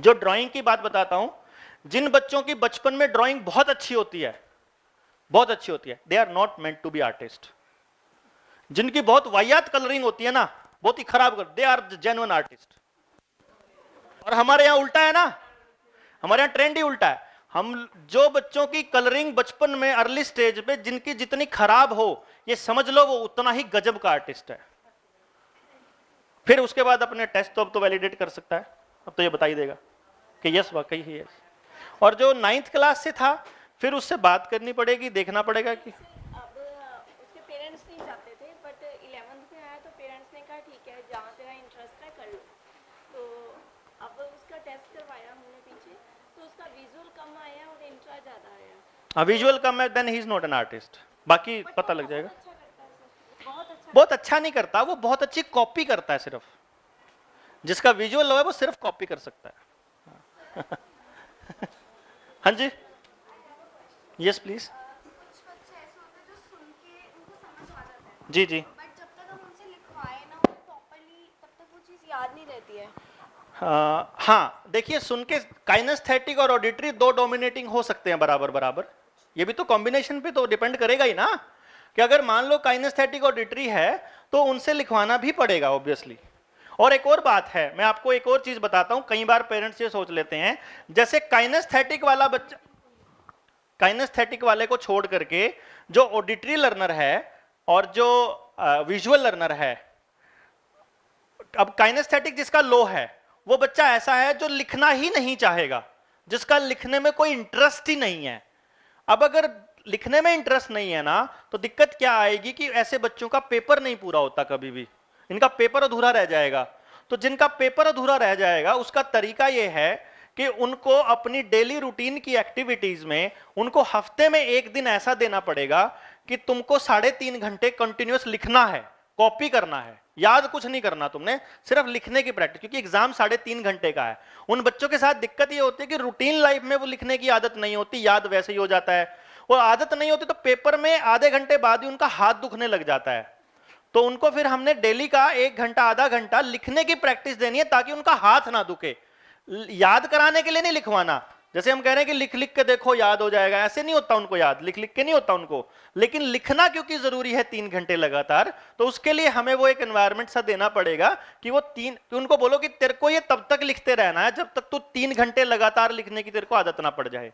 Speaker 1: जो ड्राइंग की बात बताता हूं, जिन बच्चों की बचपन में ड्राइंग बहुत अच्छी होती है, बहुत अच्छी होती है, they are not meant to be artist. जिनकी बहुत वाहियात कलरिंग होती है ना, बहुत ही खराब, दे आर जेन्युइन आर्टिस्ट। और हमारे यहां उल्टा है ना, हमारे यहां ट्रेंड ही उल्टा है। हम जो बच्चों की कलरिंग बचपन में अर्ली स्टेज पे जिनकी जितनी खराब हो, ये समझ लो वो उतना ही गजब का आर्टिस्ट है। फिर उसके बाद अपने टेस्ट तो अब तो वैलिडेट कर सकता है, अब तो ये बता ही देगा कि यस वाकई ही यस। और जो 9th क्लास से था फिर उससे बात करनी पड़ेगी, देखना पड़ेगा कि
Speaker 5: अब उसके पेरेंट्स नहीं चाहते थे, बट 11th में आया तो पेरेंट्स ने कहा ठीक है जहाँ तेरा इंटरेस्ट है कर लो। तो अब उसका टेस्ट करवाया हमने पीछे, तो उसका विजुअल कम आया और इंट्रा ज़्यादा आया।
Speaker 1: विजुअल कम है, then he is not an artist. बाकी पता लग जाएगा।
Speaker 5: अच्छा करता है सर,
Speaker 1: बहुत अच्छा नहीं करता, वो बहुत अच्छी कॉपी करता है सिर्फ। जिसका विजुअल लो है वो सिर्फ कॉपी कर सकता है। हाँ जी, यस प्लीज।
Speaker 5: कुछ बच्चे ऐसे होते हैं जो सुन के उनको समझ आ जाता है,
Speaker 1: जी जी,
Speaker 5: बट जब तक हम उनसे लिखवाए ना प्रॉपर्ली तब तक वो चीज़ याद नहीं रहती है।
Speaker 1: हाँ देखिए, सुन के काइनेस्थेटिक और ऑडिटरी दो डोमिनेटिंग हो सकते हैं बराबर बराबर। ये भी तो कॉम्बिनेशन पे तो डिपेंड करेगा ही ना, कि अगर मान लो काइनेस्थेटिक ऑडिटरी है तो उनसे लिखवाना भी पड़ेगा ऑब्वियसली। और एक और बात है, मैं आपको एक और चीज बताता हूं, कई बार पेरेंट्स ये सोच लेते हैं जैसे काइनेस्थेटिक वाला बच्चा, काइनेस्थेटिक वाले को छोड़ करके जो ऑडिटरी लर्नर है और जो विजुअल लर्नर है, अब काइनेस्थेटिक जिसका लो है वो बच्चा ऐसा है जो लिखना ही नहीं चाहेगा, जिसका लिखने में कोई इंटरेस्ट ही नहीं है। अब अगर लिखने में इंटरेस्ट नहीं है ना, तो दिक्कत क्या आएगी कि ऐसे बच्चों का पेपर नहीं पूरा होता, कभी भी इनका पेपर अधूरा रह जाएगा। तो जिनका पेपर अधूरा रह जाएगा उसका तरीका यह है कि उनको अपनी डेली रूटीन की एक्टिविटीज में उनको हफ्ते में एक दिन ऐसा देना पड़ेगा कि तुमको 3.5 घंटे कंटिन्यूअस लिखना है, कॉपी करना है, याद कुछ नहीं करना तुमने, सिर्फ लिखने की प्रैक्टिस, क्योंकि एग्जाम 3.5 घंटे का है। उन बच्चों के साथ दिक्कत ये होती है कि रूटीन लाइफ में वो लिखने की आदत नहीं होती, याद वैसे ही हो जाता है। वो आदत नहीं होती तो पेपर में आधे घंटे बाद ही उनका हाथ दुखने लग जाता है। तो उनको फिर हमने डेली का 1 घंटा आधा घंटा लिखने की प्रैक्टिस देनी है ताकि उनका हाथ ना दुखे। याद कराने के लिए नहीं लिखवाना। जैसे हम कह रहे हैं कि लिख लिख के देखो याद हो जाएगा, ऐसे नहीं होता उनको याद, लिख लिख के नहीं होता उनको। लेकिन लिखना क्योंकि जरूरी है 3 घंटे लगातार, तो उसके लिए हमें वो एक एनवायरनमेंट सा देना पड़ेगा कि वो उनको बोलो कि तेरे को ये तब तक लिखते रहना है जब तक तू 3 घंटे लगातार लिखने की तेरे को आदत ना पड़ जाए।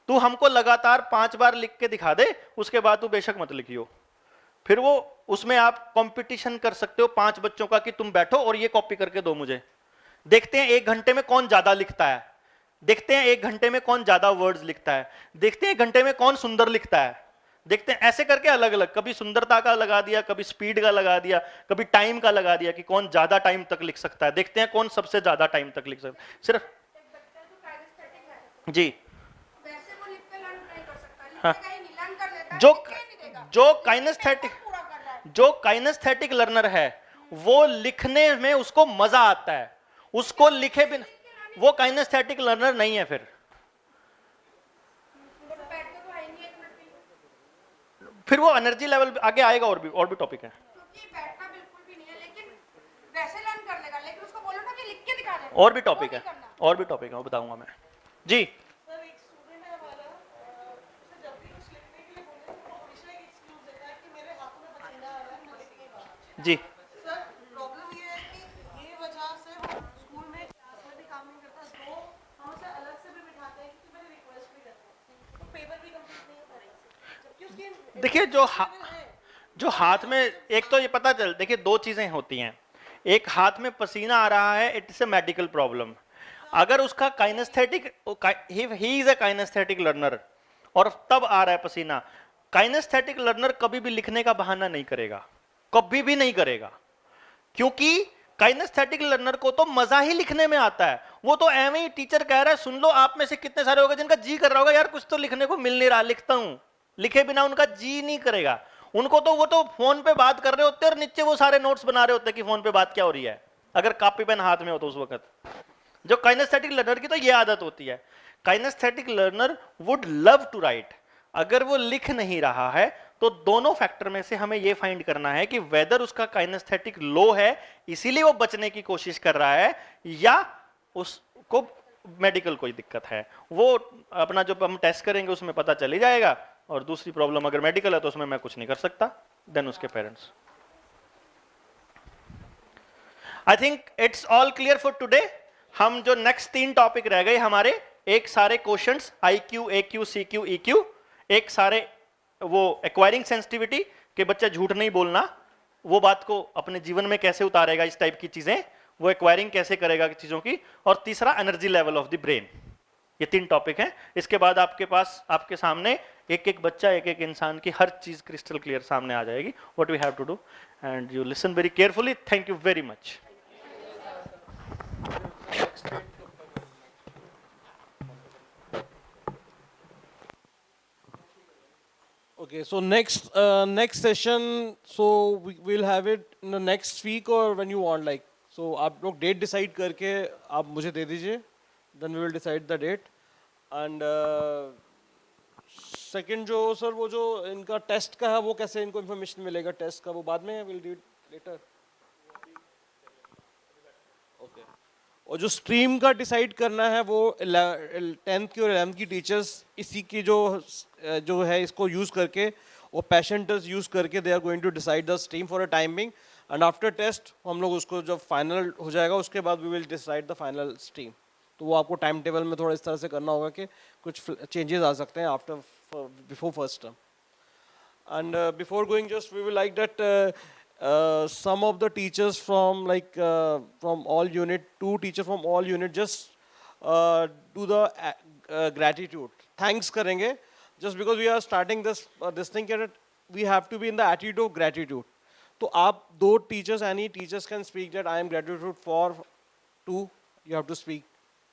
Speaker 1: तू हमको लगातार 5 बार लिख के दिखा दे, उसके बाद तू बेशक मत लिखियो। फिर वो उसमें आप कंपटीशन कर सकते हो 5 बच्चों का कि तुम बैठो और ये कॉपी करके दो मुझे, देखते हैं 1 घंटे में कौन ज्यादा लिखता है, देखते हैं 1 घंटे में कौन ज्यादा वर्ड्स लिखता है, देखते हैं 1 घंटे में कौन सुंदर लिखता है, देखते हैं। ऐसे करके अलग अलग, कभी सुंदरता का लगा दिया, कभी स्पीड का लगा दिया, कभी टाइम का लगा दिया कि कौन ज्यादा टाइम तक लिख सकता है, देखते हैं कौन सबसे ज्यादा टाइम तक लिख सकता है। सिर्फ जी
Speaker 7: वैसे वो लिख के लर्न नहीं कर सकता,
Speaker 1: हाँ।
Speaker 7: लिखेगा ही नहीं, लर्न कर लेता है,
Speaker 1: जो
Speaker 7: लिख के नहीं देगा।
Speaker 1: जो काइनेस्थेटिक
Speaker 7: पूरा कर रहा है।
Speaker 1: जो काइनेस्थेटिक लर्नर है वो लिखने में उसको मजा आता है, उसको लिखे बिना वो काइनेस्थेटिक लर्नर नहीं है। फिर वो एनर्जी लेवल आगे आएगा, और भी टॉपिक है।
Speaker 7: क्योंकि बैठना बिल्कुल भी नहीं है, लेकिन वैसे लर्न कर लेगा, लेकिन उसको बोलो ना कि लिख के दिखा दे।
Speaker 1: और भी टॉपिक है, और भी टॉपिक है, वो बताऊंगा मैं जी।
Speaker 7: सर एक स्टूडेंट है हमारा, उसे जब भी कुछ लिखने के लिए बोले तो वो हमेशा एक एक्सक्यूज देता है कि मेरे हाथों में पसीना आ रहा है, मैं लिख नहीं पा रहा।
Speaker 1: जी
Speaker 7: सर प्रॉब्लम ये है कि ये वजह से वो स्कूल में क्लास में भी काम नहीं करता, तो हम उसे अलग से भी बिठाते हैं क्योंकि मेरी रिक्वेस्ट भी करते हैं, तो पेपर भी कंप्लीट नहीं होता है। जबकि उसकी
Speaker 1: देखिए जो हाथ में, एक तो ये पता चल, देखिए 2 चीजें होती हैं। एक हाथ में पसीना आ रहा है, इट्स ए मेडिकल प्रॉब्लम। अगर उसका kinesthetic, he is a kinesthetic learner और तब आ रहा है पसीना, काइनेस्थेटिक लर्नर कभी भी लिखने का बहाना नहीं करेगा, कभी भी नहीं करेगा, क्योंकि काइनेस्थेटिक लर्नर को तो मजा ही लिखने में आता है। वो तो एवं ही टीचर कह रहा है, सुन लो आप में से कितने सारे होंगे जिनका जी कर रहा होगा यार कुछ तो लिखने को मिल नहीं रहा, लिखता हूं, लिखे बिना उनका जी नहीं करेगा। उनको तो वो तो फोन पे बात कर रहे होते और नीचे वो सारे नोट्स बना रहे होते कि फोन पे बात क्या हो रही है, अगर कॉपी पेन हाथ में हो तो उस वक्त। जो काइनेस्थेटिक लर्नर की तो ये आदत होती है, kinesthetic learner would love to write. अगर वो लिख नहीं रहा है तो दोनों फैक्टर में से हमें ये फाइंड करना है कि वेदर उसका काइनेस्थेटिक लो है इसीलिए वो बचने की कोशिश कर रहा है, या उसको मेडिकल कोई दिक्कत है। वो अपना जो हम टेस्ट करेंगे उसमें पता चल ही जाएगा। और दूसरी प्रॉब्लम अगर मेडिकल है तो उसमें मैं कुछ नहीं कर सकता, देन उसके parents. I think it's all clear for today. हम जो नेक्स्ट 3 टॉपिक रह गए हमारे, एक सारे questions IQ, AQ, CQ, EQ, एक सारे वो एक्वायरिंग सेंसिटिविटी कि बच्चा झूठ नहीं बोलना, वो बात को अपने जीवन में कैसे उतारेगा, इस टाइप की चीजें वो एक्वायरिंग कैसे करेगा चीजों की, और तीसरा energy level of the brain. ये 3 टॉपिक हैं। इसके बाद आपके पास, आपके सामने एक एक बच्चा, एक एक इंसान की हर चीज क्रिस्टल क्लियर सामने आ जाएगी, what we have to do, and you listen very carefully. Thank you very much.
Speaker 9: Okay, so next session, so we'll have it in the next week or when you want, like, so आप लोग date decide करके आप मुझे दे दीजिए, then we will decide the date, and second जो sir वो जो इनका टेस्ट का है वो कैसे इनको information मिलेगा टेस्ट का, वो बाद में we'll do it later. Okay. और जो स्ट्रीम का डिसाइड करना है वो 10th की और 11th की टीचर्स इसी की जो है इसको यूज करके, वो पैशन टेस्ट यूज करके they are going to decide the stream for a timing, and after test हम लोग उसको जब फाइनल हो जाएगा उसके बाद we will decide the final stream. तो वो आपको टाइम टेबल में थोड़ा इस तरह से करना होगा कि कुछ चेंजेस आ सकते हैं after before first term. And before going, just we will like that some of the teachers from from all unit, 2 teachers from all unit, just do the gratitude. Thanks karenge. Just because we are starting this thing, we have to be in the attitude of gratitude. So, aap 2 teachers, any teachers can speak that I am gratitude for 2. You have to speak.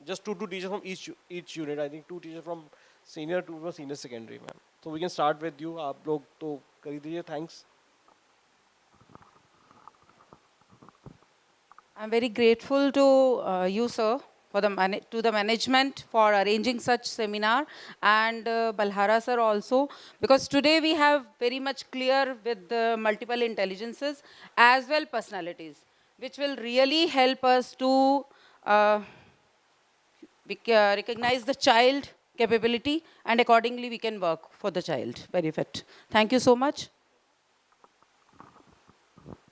Speaker 9: Just 2 teachers from each unit. I think 2 teachers from senior, 2 from senior secondary, ma'am. So we can start with you. आप लोग तो कर ही दीजिए. Thanks.
Speaker 10: I'm very grateful to you, sir, for to the management for arranging such seminar, and Balhara sir also, because today we have very much clear with the multiple intelligences as well personalities, which will really help us to recognize the child capability, and accordingly we can work for the child. Very fit. Thank you so much.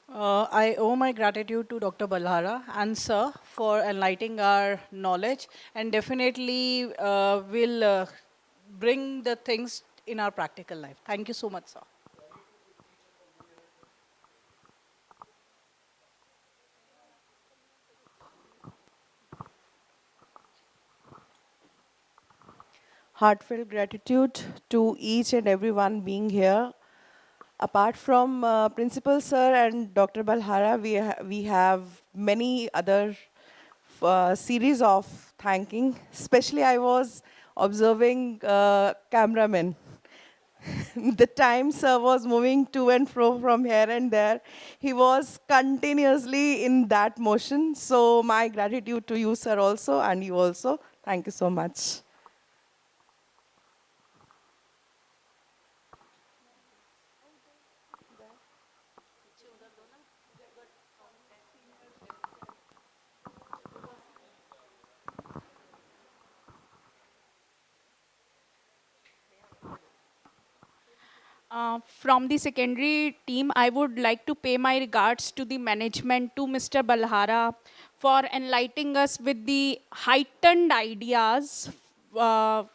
Speaker 11: I owe my gratitude to Dr. Balhara and Sir for enlightening our knowledge, and definitely will bring the things in our practical life. Thank you so much, Sir.
Speaker 7: Heartfelt gratitude to each and everyone being here. Apart from Principal Sir and Dr. Balhara, we have many other series of thanking. Especially I was observing cameramen. The time Sir was moving to and fro from here and there, he was continuously in that motion. So my gratitude to you, Sir, also, and you also. Thank you so much.
Speaker 2: From the secondary team, I would like to pay my regards to the management, to Mr. Balhara, for enlightening us with the heightened ideas for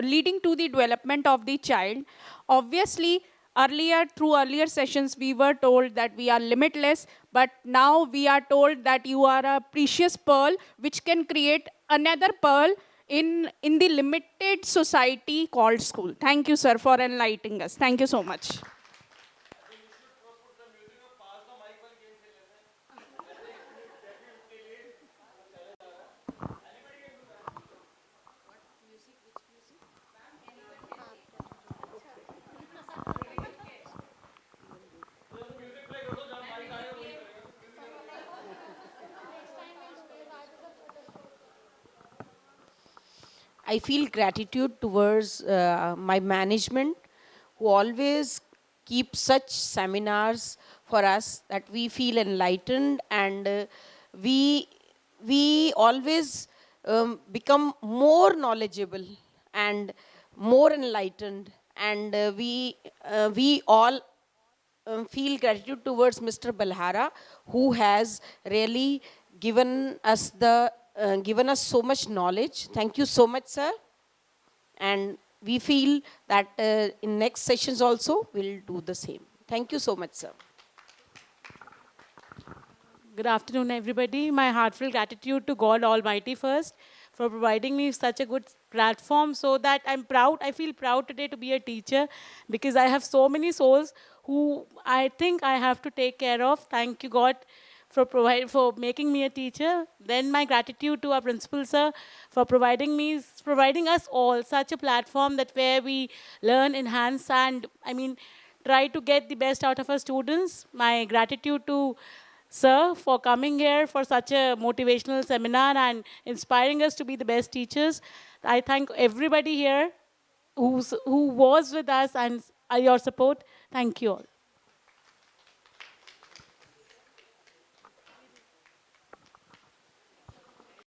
Speaker 2: leading to the development of the child. Obviously, through earlier sessions, we were told that we are limitless, but now we are told that you are a precious pearl which can create another pearl in the limited society called school. Thank you, sir, for enlightening us. Thank you so much.
Speaker 12: I feel gratitude towards my management who always keep such seminars for us that we feel enlightened, and we always become more knowledgeable and more enlightened, and we all feel gratitude towards Mr. Balhara, who has really given us so much knowledge. Thank you so much, sir. And we feel that in next sessions also we'll do the same. Thank you so much, sir.
Speaker 13: Good afternoon, everybody. My heartfelt gratitude to God Almighty first for providing me such a good platform, so that I feel proud today to be a teacher, because I have so many souls who I think I have to take care of. Thank you, God, for making me a teacher. Then my gratitude to our principal, sir, for providing us all such a platform that where we learn, enhance, and try to get the best out of our students. My gratitude to sir for coming here for such a motivational seminar and inspiring us to be the best teachers. I thank everybody here who was with us and your support. Thank you all.